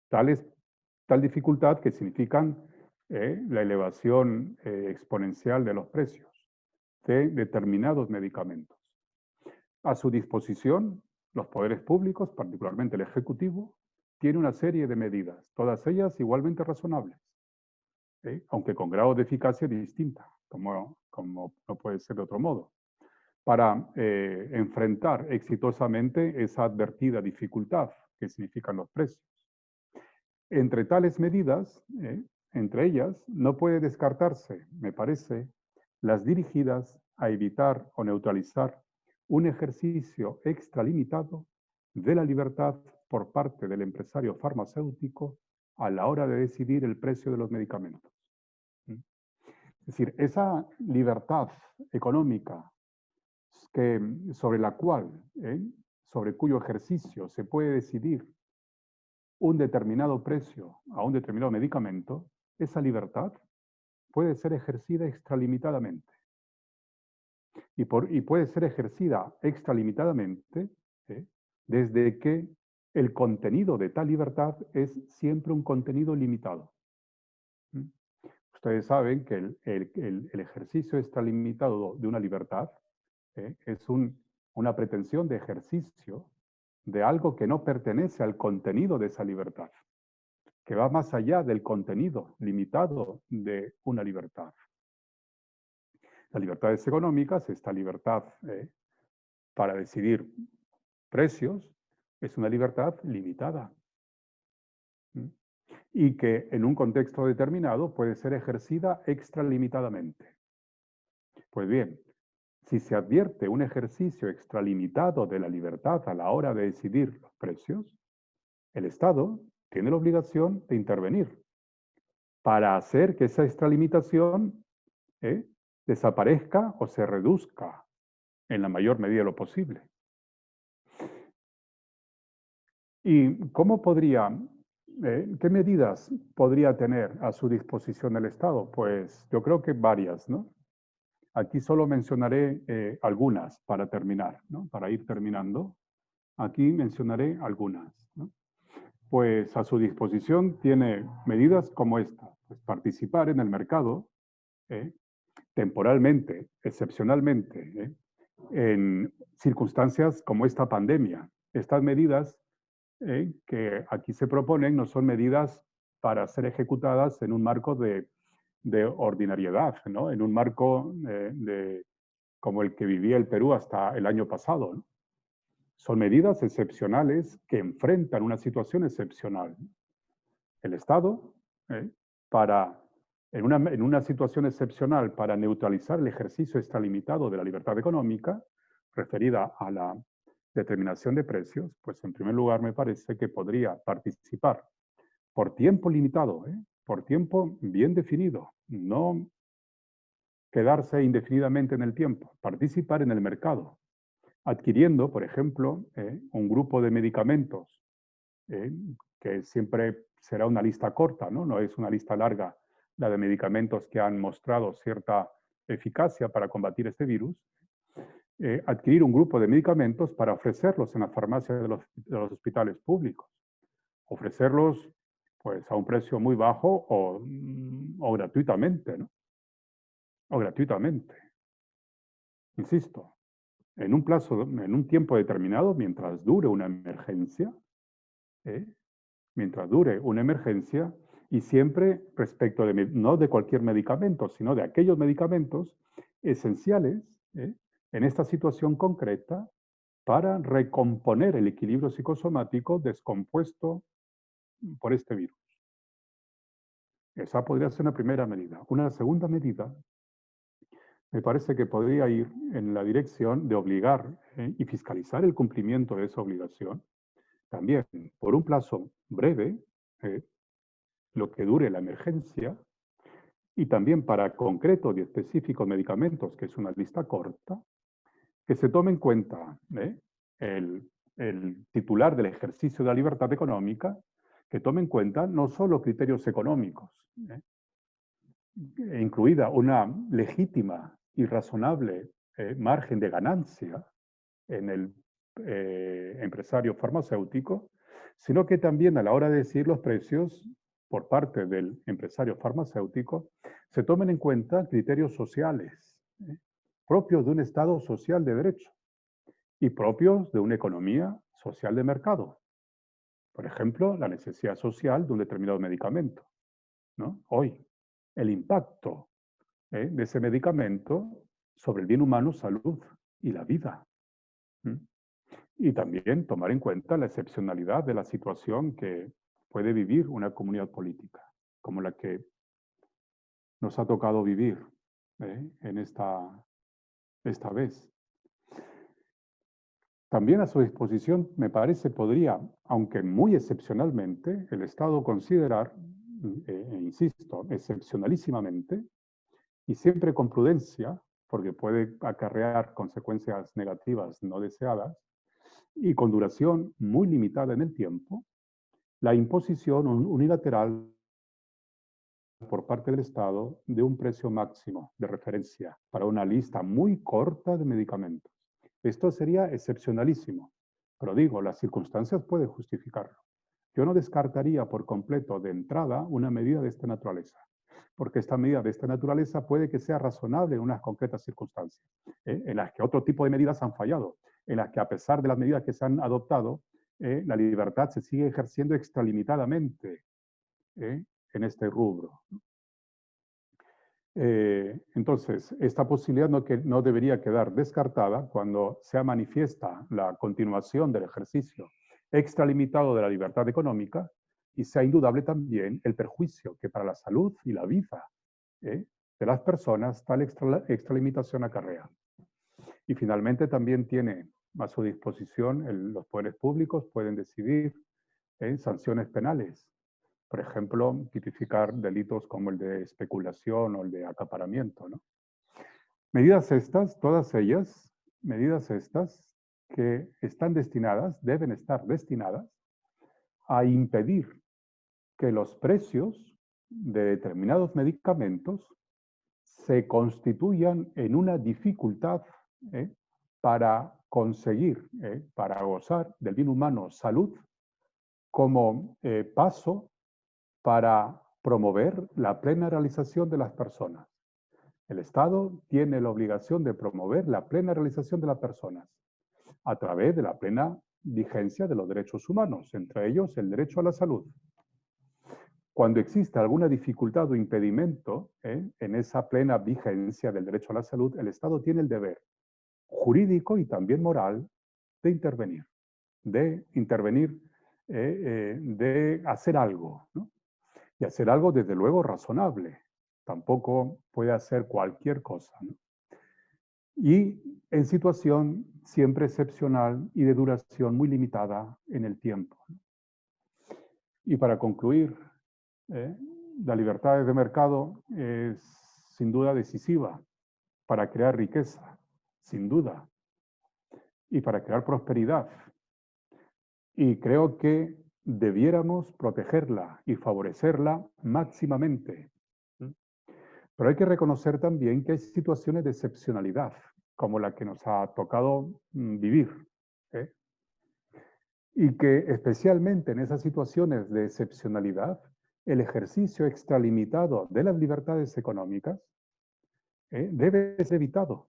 Tal dificultad que significan la elevación exponencial de los precios de determinados medicamentos. A su disposición, los poderes públicos, particularmente el Ejecutivo, tiene una serie de medidas, todas ellas igualmente razonables, aunque con grado de eficacia distinta, como no puede ser de otro modo, para enfrentar exitosamente esa advertida dificultad que significan los precios. Entre tales medidas, entre ellas, no puede descartarse, me parece, las dirigidas a evitar o neutralizar un ejercicio extralimitado de la libertad por parte del empresario farmacéutico a la hora de decidir el precio de los medicamentos. Es decir, esa libertad económica sobre cuyo ejercicio se puede decidir un determinado precio a un determinado medicamento, esa libertad puede ser ejercida extralimitadamente. Y puede ser ejercida extralimitadamente desde que el contenido de tal libertad es siempre un contenido limitado. Ustedes saben que el ejercicio extralimitado de una libertad es una pretensión de ejercicio de algo que no pertenece al contenido de esa libertad, que va más allá del contenido limitado de una libertad. Las libertades económicas, esta libertad para decidir precios, es una libertad limitada y que en un contexto determinado puede ser ejercida extralimitadamente. Pues bien, si se advierte un ejercicio extralimitado de la libertad a la hora de decidir los precios, el Estado tiene la obligación de intervenir para hacer que esa extralimitación desaparezca o se reduzca en la mayor medida de lo posible. ¿Y qué medidas podría tener a su disposición el Estado? Pues yo creo que varias, ¿no? Aquí solo mencionaré algunas para terminar, ¿no? Para ir terminando. Aquí mencionaré algunas, ¿no? Pues a su disposición tiene medidas como esta, pues participar en el mercado temporalmente, excepcionalmente, en circunstancias como esta pandemia. Estas medidas que aquí se proponen no son medidas para ser ejecutadas en un marco de ordinariedad, ¿no? En un marco como el que vivía el Perú hasta el año pasado, ¿no? Son medidas excepcionales que enfrentan una situación excepcional. El Estado, para en una situación excepcional para neutralizar el ejercicio extralimitado de la libertad económica, referida a la determinación de precios, pues en primer lugar me parece que podría participar por tiempo limitado, por tiempo bien definido, no quedarse indefinidamente en el tiempo, participar en el mercado, adquiriendo, por ejemplo, un grupo de medicamentos, que siempre será una lista corta, ¿no? No es una lista larga la de medicamentos que han mostrado cierta eficacia para combatir este virus, adquirir un grupo de medicamentos para ofrecerlos en las farmacias de los hospitales públicos, ofrecerlos pues a un precio muy bajo o gratuitamente, ¿no? O gratuitamente. Insisto, en un tiempo determinado, mientras dure una emergencia, mientras dure una emergencia, y siempre respecto de, no de cualquier medicamento, sino de aquellos medicamentos esenciales en esta situación concreta para recomponer el equilibrio psicosomático descompuesto por este virus. Esa podría ser una primera medida. Una segunda medida me parece que podría ir en la dirección de obligar y fiscalizar el cumplimiento de esa obligación, también por un plazo breve, lo que dure la emergencia, y también para concretos y específicos medicamentos, que es una lista corta, que se tome en cuenta el titular del ejercicio de la libertad económica, que tome en cuenta no solo criterios económicos, incluida una legítima y razonable margen de ganancia en el empresario farmacéutico, sino que también a la hora de decir los precios por parte del empresario farmacéutico, se tomen en cuenta criterios sociales, propios de un Estado social de derecho y propios de una economía social de mercado. Por ejemplo, la necesidad social de un determinado medicamento, ¿no? Hoy, el impacto de ese medicamento sobre el bien humano, salud y la vida. Y también tomar en cuenta la excepcionalidad de la situación que puede vivir una comunidad política, como la que nos ha tocado vivir en esta vez. También a su disposición, me parece, podría, aunque muy excepcionalmente, el Estado considerar, insisto, excepcionalísimamente, y siempre con prudencia, porque puede acarrear consecuencias negativas no deseadas, y con duración muy limitada en el tiempo, la imposición unilateral por parte del Estado de un precio máximo de referencia para una lista muy corta de medicamentos. Esto sería excepcionalísimo, pero digo, las circunstancias pueden justificarlo. Yo no descartaría por completo de entrada una medida de esta naturaleza, porque esta medida de esta naturaleza puede que sea razonable en unas concretas circunstancias, en las que otro tipo de medidas han fallado, en las que a pesar de las medidas que se han adoptado, la libertad se sigue ejerciendo extralimitadamente en este rubro. Entonces, esta posibilidad no debería quedar descartada cuando sea manifiesta la continuación del ejercicio extralimitado de la libertad económica y sea indudable también el perjuicio que para la salud y la vida de las personas tal extralimitación acarrea. Y finalmente también tiene a su disposición los poderes públicos pueden decidir sanciones penales. Por ejemplo, tipificar delitos como el de especulación o el de acaparamiento, ¿no? Medidas estas, todas ellas, medidas estas que están destinadas, deben estar destinadas a impedir que los precios de determinados medicamentos se constituyan en una dificultad para conseguir, para gozar del bien humano salud como paso para promover la plena realización de las personas. El Estado tiene la obligación de promover la plena realización de las personas a través de la plena vigencia de los derechos humanos, entre ellos el derecho a la salud. Cuando existe alguna dificultad o impedimento en esa plena vigencia del derecho a la salud, el Estado tiene el deber jurídico y también moral de intervenir, de hacer algo, ¿no? Y hacer algo desde luego razonable, tampoco puede hacer cualquier cosa, ¿no? Y en situación siempre excepcional y de duración muy limitada en el tiempo. Y para concluir, ¿eh? La libertad de mercado es sin duda decisiva para crear riqueza, sin duda, y para crear prosperidad. Y creo que debiéramos protegerla y favorecerla máximamente. Pero hay que reconocer también que hay situaciones de excepcionalidad, como la que nos ha tocado vivir, ¿eh? Y que especialmente en esas situaciones de excepcionalidad, el ejercicio extralimitado de las libertades económicas debe ser evitado.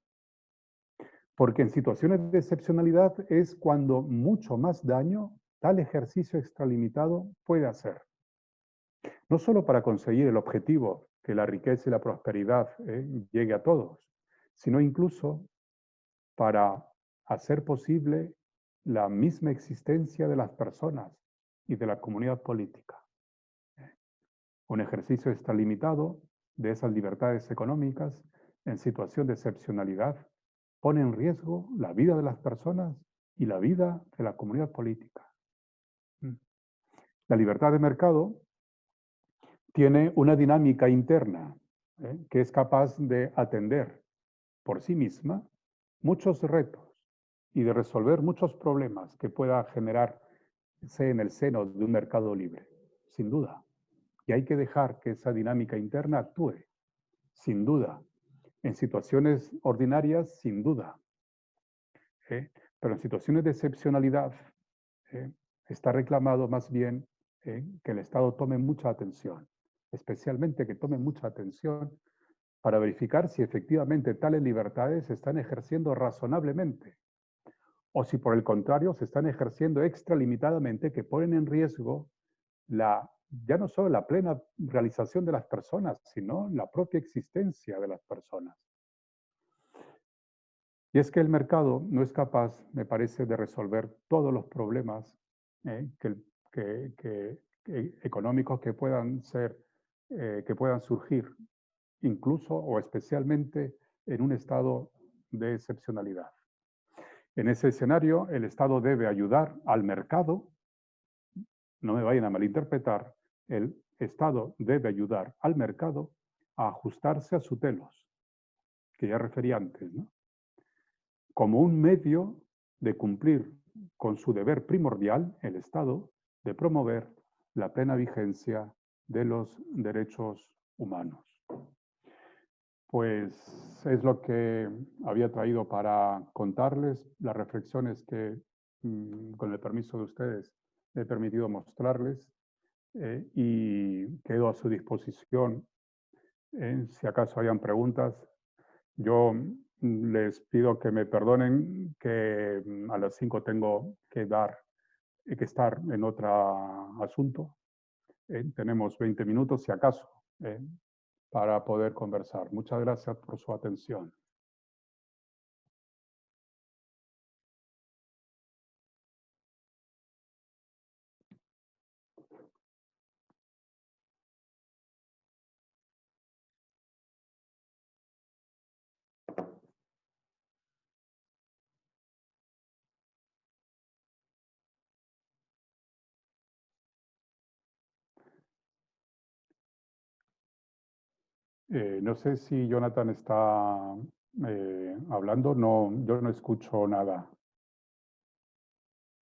Porque en situaciones de excepcionalidad es cuando mucho más daño tal ejercicio extralimitado puede hacer. No solo para conseguir el objetivo, que la riqueza y la prosperidad llegue a todos, sino incluso para hacer posible la misma existencia de las personas y de la comunidad política. Un ejercicio extralimitado de esas libertades económicas en situación de excepcionalidad pone en riesgo la vida de las personas y la vida de la comunidad política. La libertad de mercado tiene una dinámica interna que es capaz de atender por sí misma muchos retos y de resolver muchos problemas que pueda generarse en el seno de un mercado libre, sin duda. Y hay que dejar que esa dinámica interna actúe, sin duda. En situaciones ordinarias, sin duda. Pero en situaciones de excepcionalidad, está reclamado más bien que el Estado tome mucha atención, especialmente que tome mucha atención para verificar si efectivamente tales libertades se están ejerciendo razonablemente o si por el contrario se están ejerciendo extralimitadamente que ponen en riesgo ya no solo la plena realización de las personas, sino la propia existencia de las personas. Y es que el mercado no es capaz, me parece, de resolver todos los problemas económicos que puedan surgir, incluso o especialmente en un estado de excepcionalidad. En ese escenario, el Estado debe ayudar al mercado, no me vayan a malinterpretar, el Estado debe ayudar al mercado a ajustarse a su telos, que ya refería antes, ¿no? Como un medio de cumplir con su deber primordial, el Estado, de promover la plena vigencia de los derechos humanos. Pues es lo que había traído para contarles, las reflexiones que, con el permiso de ustedes, he permitido mostrarles y quedo a su disposición si acaso hayan preguntas. Yo les pido que me perdonen que a las 5 tengo que estar en otro asunto. Tenemos 20 minutos, si acaso, para poder conversar. Muchas gracias por su atención. No sé si Jonathan está hablando, no, yo no escucho nada.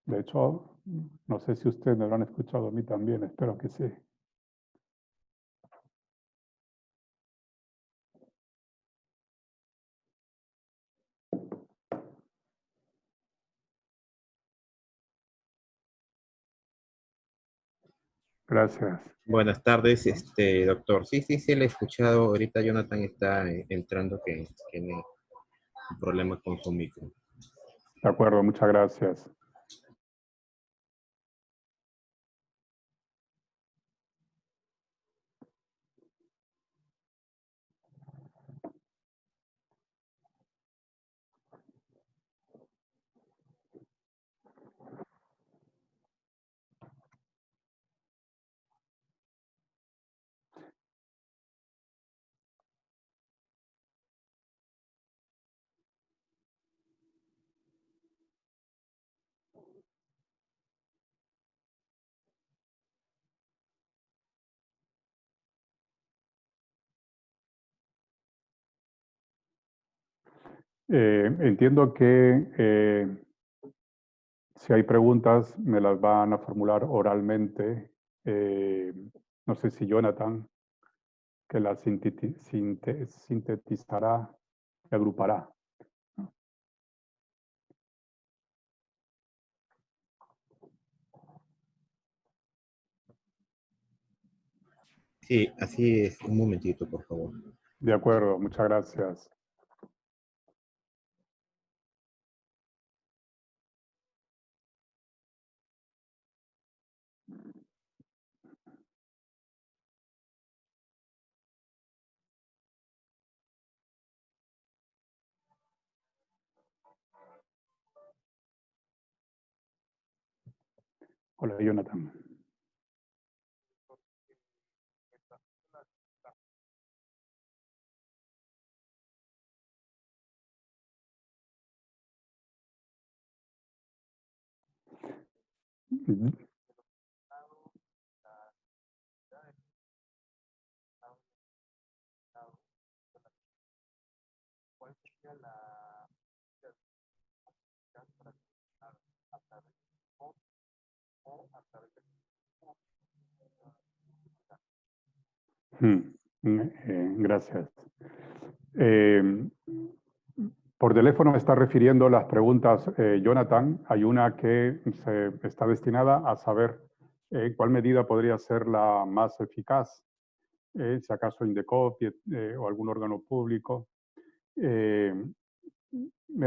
De hecho, no sé si ustedes me lo han escuchado a mí también, espero que sí. Gracias. Buenas tardes, doctor. Sí, sí, sí, le he escuchado. Ahorita Jonathan está entrando que tiene un problema con su micro. De acuerdo, muchas gracias. Entiendo que si hay preguntas me las van a formular oralmente. No sé si Jonathan, que las sintetizará y agrupará. Sí, así es. Un momentito, por favor. De acuerdo, muchas gracias. Hola, Jonathan. Gracias. Por teléfono me está refiriendo las preguntas, Jonathan. Hay una que está destinada a saber cuál medida podría ser la más eficaz, si acaso Indecopi o algún órgano público. Me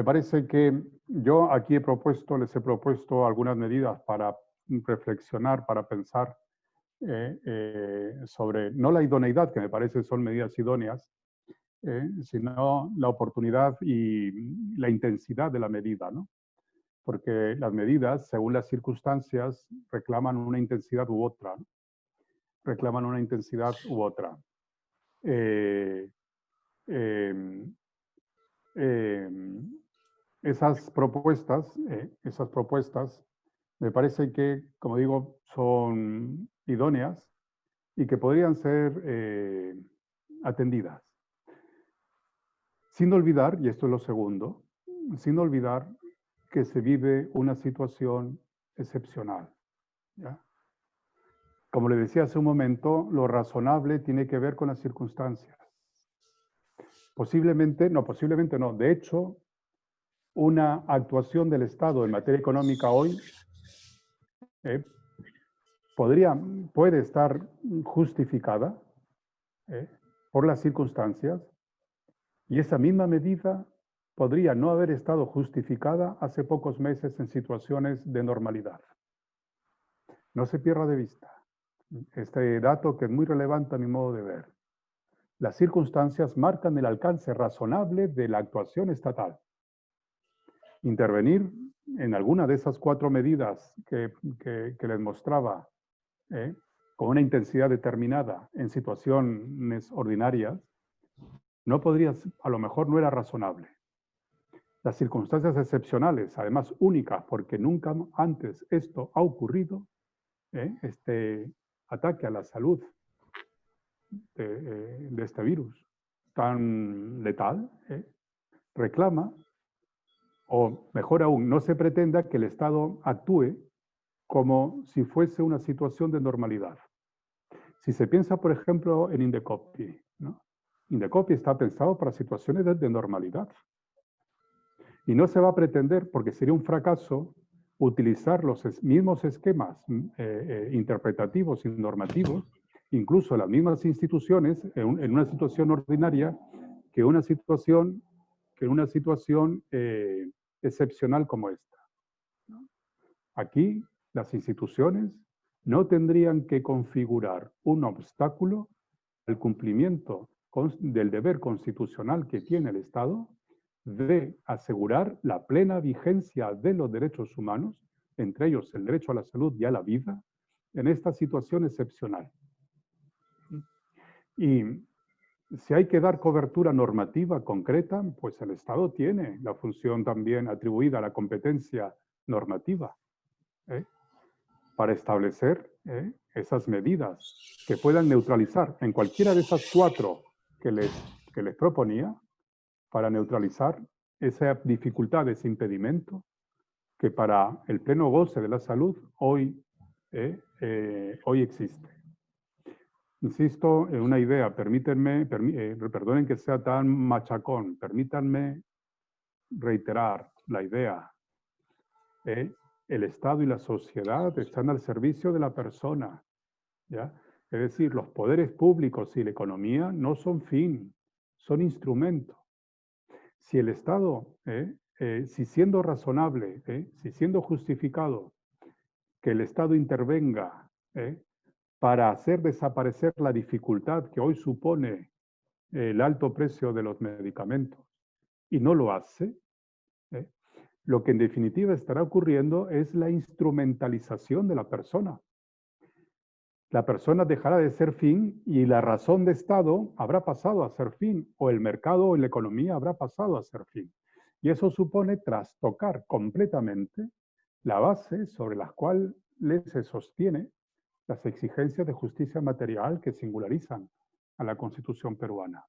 parece que yo aquí les he propuesto algunas medidas para reflexionar, para pensar sobre, no la idoneidad, que me parece son medidas idóneas, sino la oportunidad y la intensidad de la medida, ¿no? Porque las medidas, según las circunstancias, reclaman una intensidad u otra, ¿no? Reclaman una intensidad u otra. Esas propuestas, me parece que, como digo, son idóneas y que podrían ser atendidas. Sin olvidar, y esto es lo segundo, sin olvidar que se vive una situación excepcional, ¿ya? Como le decía hace un momento, lo razonable tiene que ver con las circunstancias. Posiblemente no. De hecho, una actuación del Estado en materia económica hoy puede estar justificada por las circunstancias, y esa misma medida podría no haber estado justificada hace pocos meses en situaciones de normalidad. No se pierda de vista este dato, que es muy relevante a mi modo de ver. Las circunstancias marcan el alcance razonable de la actuación estatal. Intervenir en alguna de esas 4 medidas que les mostraba, con una intensidad determinada en situaciones ordinarias, no podría, a lo mejor no era razonable. Las circunstancias excepcionales, además únicas, porque nunca antes esto ha ocurrido, este ataque a la salud de este virus tan letal, reclama, o mejor aún, no se pretenda que el Estado actúe como si fuese una situación de normalidad. Si se piensa, por ejemplo, en Indecopi, ¿no? Indecopi está pensado para situaciones de normalidad. Y no se va a pretender, porque sería un fracaso, utilizar los mismos esquemas interpretativos y normativos, incluso las mismas instituciones, en una situación ordinaria, que una situación excepcional como esta, ¿no? Aquí las instituciones no tendrían que configurar un obstáculo al cumplimiento del deber constitucional que tiene el Estado de asegurar la plena vigencia de los derechos humanos, entre ellos el derecho a la salud y a la vida, en esta situación excepcional. Y si hay que dar cobertura normativa concreta, pues el Estado tiene la función también atribuida a la competencia normativa, para establecer esas medidas que puedan neutralizar en cualquiera de esas 4 que les proponía, para neutralizar esa dificultad, ese impedimento, que para el pleno goce de la salud hoy existe. Insisto en una idea, perdonen que sea tan machacón, permítanme reiterar la idea. El Estado y la sociedad están al servicio de la persona, ¿ya? Es decir, los poderes públicos y la economía no son fin, son instrumento. Si el Estado, si siendo razonable, si siendo justificado que el Estado intervenga para hacer desaparecer la dificultad que hoy supone el alto precio de los medicamentos, y no lo hace, lo que en definitiva estará ocurriendo es la instrumentalización de la persona. La persona dejará de ser fin y la razón de Estado habrá pasado a ser fin, o el mercado o la economía habrá pasado a ser fin. Y eso supone trastocar completamente la base sobre la cual se sostiene las exigencias de justicia material que singularizan a la Constitución peruana.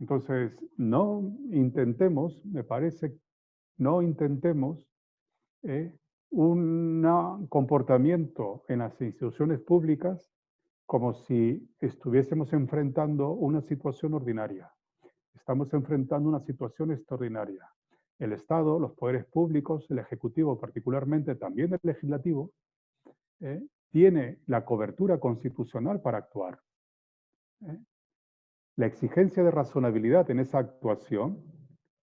Entonces, no intentemos, me parece, no intentemos un comportamiento en las instituciones públicas como si estuviésemos enfrentando una situación ordinaria. Estamos enfrentando una situación extraordinaria. El Estado, los poderes públicos, el Ejecutivo particularmente, también el Legislativo, tiene la cobertura constitucional para actuar. La exigencia de razonabilidad en esa actuación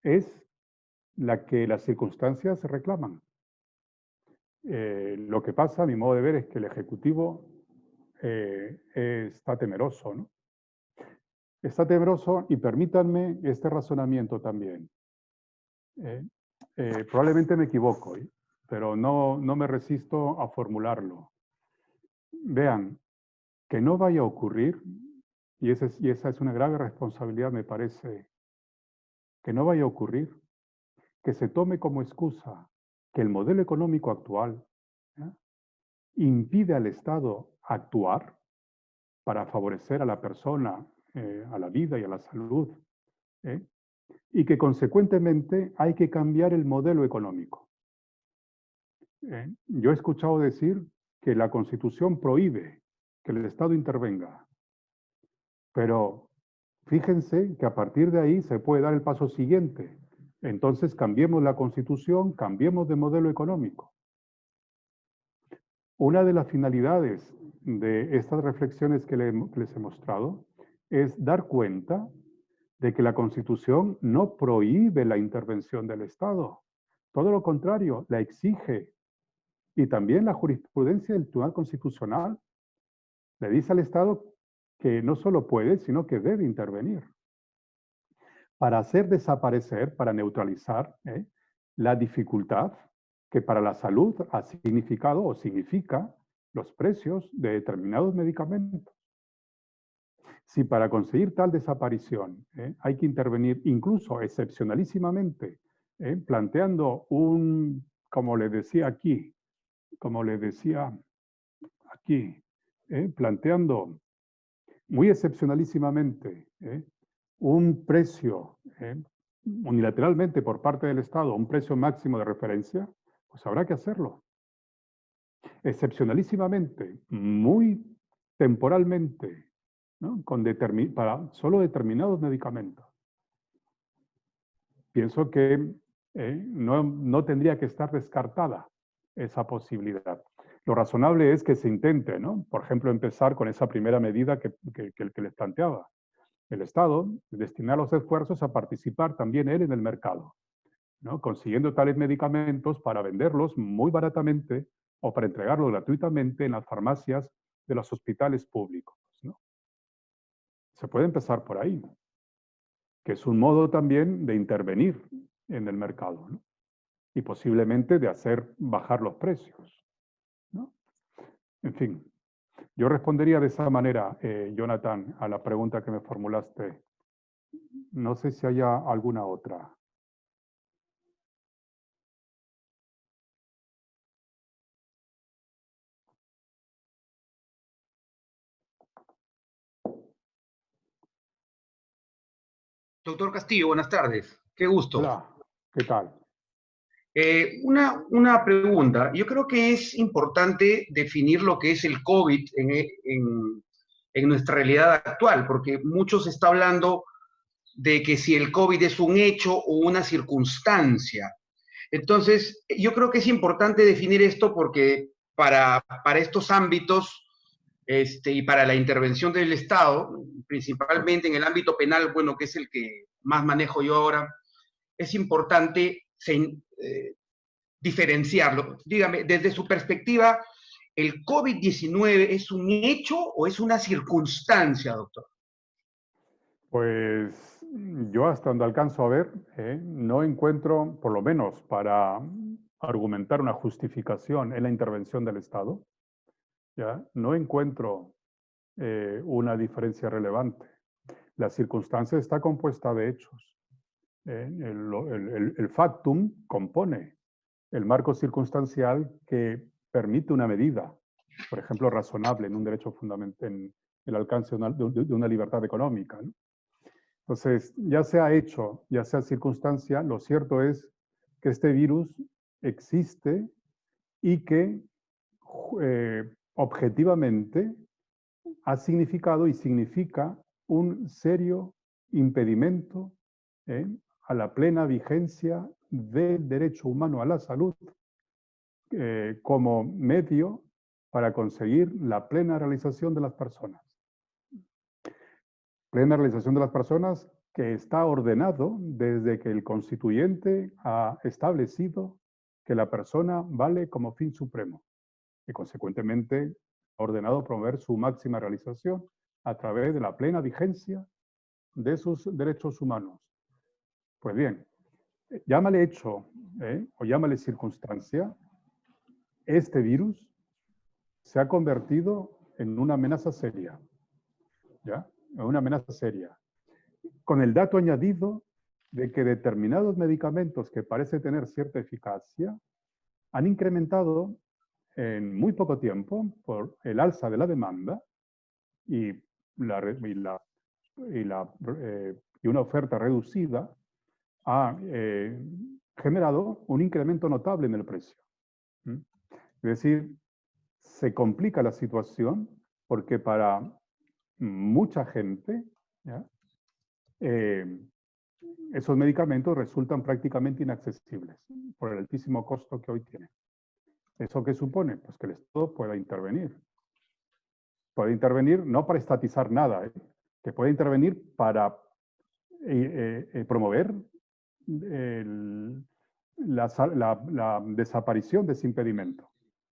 es la que las circunstancias reclaman. Lo que pasa, a mi modo de ver, es que el Ejecutivo está temeroso, ¿no? Está temeroso, y permítanme este razonamiento también. Probablemente me equivoco, pero no me resisto a formularlo. Vean, que no vaya a ocurrir, y esa es una grave responsabilidad, me parece, que no vaya a ocurrir que se tome como excusa que el modelo económico actual impide al Estado actuar para favorecer a la persona, a la vida y a la salud, y que consecuentemente hay que cambiar el modelo económico. Yo he escuchado decir que la Constitución prohíbe que el Estado intervenga, pero fíjense que a partir de ahí se puede dar el paso siguiente. Entonces cambiemos la Constitución, cambiemos de modelo económico. Una de las finalidades de estas reflexiones que les he mostrado es dar cuenta de que la Constitución no prohíbe la intervención del Estado. Todo lo contrario, la exige. Y también la jurisprudencia del Tribunal Constitucional le dice al Estado que no solo puede, sino que debe intervenir para hacer desaparecer, para neutralizar la dificultad que para la salud ha significado o significa los precios de determinados medicamentos. Si para conseguir tal desaparición hay que intervenir incluso excepcionalísimamente, planteando como le decía aquí, planteando muy excepcionalísimamente un precio unilateralmente por parte del Estado, un precio máximo de referencia, pues habrá que hacerlo. Excepcionalísimamente, muy temporalmente, ¿no? Para solo determinados medicamentos. Pienso que no tendría que estar descartada esa posibilidad. Lo razonable es que se intente, ¿no? Por ejemplo, empezar con esa primera medida que les planteaba. El Estado destinar los esfuerzos a participar también él en el mercado, ¿no? Consiguiendo tales medicamentos para venderlos muy baratamente o para entregarlos gratuitamente en las farmacias de los hospitales públicos, ¿no? Se puede empezar por ahí, que es un modo también de intervenir en el mercado, ¿no? Y posiblemente de hacer bajar los precios, ¿no? En fin, yo respondería de esa manera, Jonathan, a la pregunta que me formulaste. No sé si haya alguna otra. Doctor Castillo, buenas tardes. Qué gusto. Hola, ¿qué tal? Una pregunta. Yo creo que es importante definir lo que es el COVID en nuestra realidad actual, porque mucho se está hablando de que si el COVID es un hecho o una circunstancia. Entonces, yo creo que es importante definir esto porque para estos ámbitos y para la intervención del Estado, principalmente en el ámbito penal, bueno, que es el que más manejo yo ahora, es importante diferenciarlo. Dígame, desde su perspectiva, ¿el COVID-19 es un hecho o es una circunstancia, doctor? Pues yo hasta donde alcanzo a ver, no encuentro, por lo menos para argumentar una justificación en la intervención del Estado, ¿ya? No encuentro una diferencia relevante. La circunstancia está compuesta de hechos. El factum compone el marco circunstancial que permite una medida, por ejemplo, razonable en un derecho fundamental, en el alcance de una libertad económica, ¿no? Entonces, ya sea hecho, ya sea circunstancia, lo cierto es que este virus existe y que objetivamente ha significado y significa un serio impedimento a la plena vigencia del derecho humano a la salud como medio para conseguir la plena realización de las personas. Plena realización de las personas que está ordenado desde que el constituyente ha establecido que la persona vale como fin supremo y consecuentemente ha ordenado promover su máxima realización a través de la plena vigencia de sus derechos humanos. Pues bien, llámale hecho o llámale circunstancia, este virus se ha convertido en una amenaza seria, ¿ya? En una amenaza seria. Con el dato añadido de que determinados medicamentos que parece tener cierta eficacia han incrementado en muy poco tiempo por el alza de la demanda y una oferta reducida ha generado un incremento notable en el precio. Es decir, se complica la situación porque para mucha gente, ¿ya? Esos medicamentos resultan prácticamente inaccesibles por el altísimo costo que hoy tienen. ¿Eso qué supone? Pues que el Estado pueda intervenir. Puede intervenir no para estatizar nada, que puede intervenir para promover la desaparición de ese impedimento.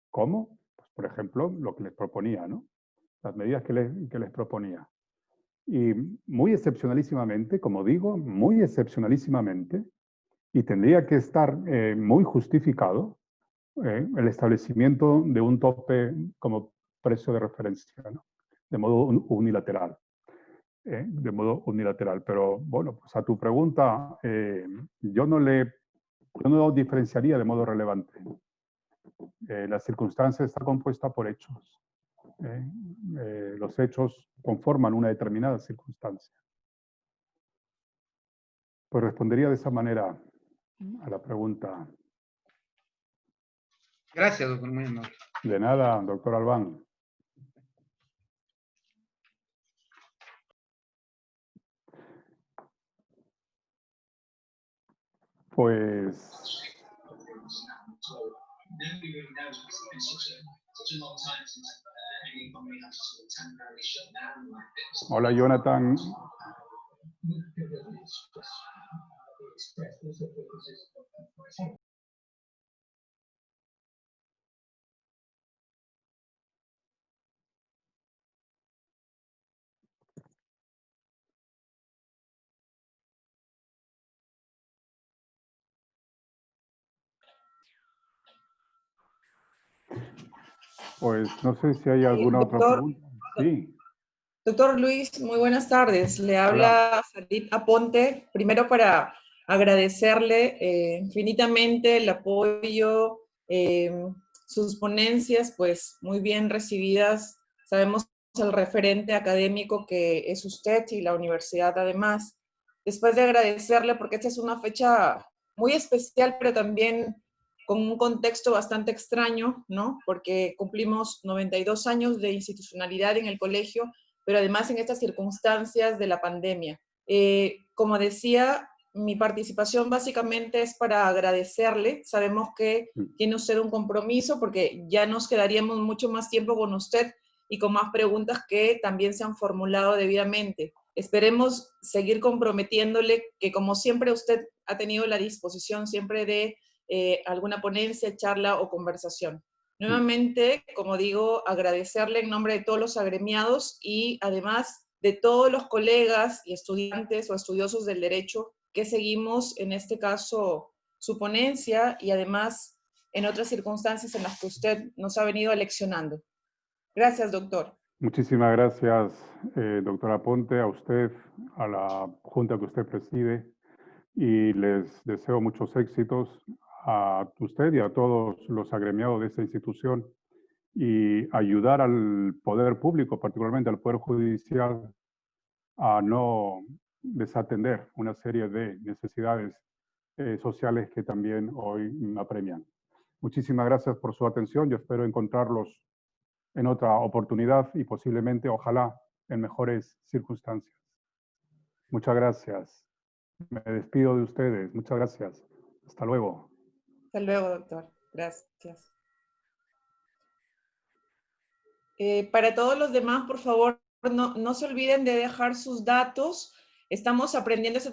¿Cómo? Pues, por ejemplo, lo que les proponía, ¿no? Las medidas que les proponía. Y muy excepcionalísimamente, como digo, muy excepcionalísimamente, y tendría que estar muy justificado el establecimiento de un tope como precio de referencia, ¿no? De modo unilateral. De modo unilateral. Pero bueno, pues a tu pregunta, yo no diferenciaría de modo relevante. La circunstancia está compuesta por hechos. Los hechos conforman una determinada circunstancia. Pues respondería de esa manera a la pregunta. Gracias, doctor. Muy amable. De nada, doctor Albán. Pues hola, Jonathan. Pues no sé si hay alguna otra pregunta. Sí. Doctor Luis, muy buenas tardes. Le Hola. habla Sarit Aponte. Primero para agradecerle infinitamente el apoyo, sus ponencias, pues muy bien recibidas. Sabemos el referente académico que es usted y la universidad además. después de agradecerle, porque esta es una fecha muy especial, pero también con un contexto bastante extraño, ¿no? Porque cumplimos 92 años de institucionalidad en el colegio, pero además en estas circunstancias de la pandemia. Como decía, mi participación básicamente es para agradecerle. Sabemos que tiene usted un compromiso porque ya nos quedaríamos mucho más tiempo con usted y con más preguntas que también se han formulado debidamente. Esperemos seguir comprometiéndole que, como siempre, usted ha tenido la disposición siempre de alguna ponencia, charla o conversación. Nuevamente, como digo, agradecerle en nombre de todos los agremiados y además de todos los colegas y estudiantes o estudiosos del derecho que seguimos, en este caso, su ponencia y además en otras circunstancias en las que usted nos ha venido leccionando. Gracias, doctor. Muchísimas gracias, doctora Ponte, a usted, a la junta que usted preside, y les deseo muchos éxitos a usted y a todos los agremiados de esta institución, y ayudar al poder público, particularmente al poder judicial, a no desatender una serie de necesidades sociales que también hoy apremian. Muchísimas gracias por su atención. Yo espero encontrarlos en otra oportunidad y posiblemente, ojalá, en mejores circunstancias. Muchas gracias. Me despido de ustedes. Muchas gracias. Hasta luego. Hasta luego, doctor. Gracias. Para todos los demás, por favor, no se olviden de dejar sus datos. Estamos aprendiendo esta tecnología.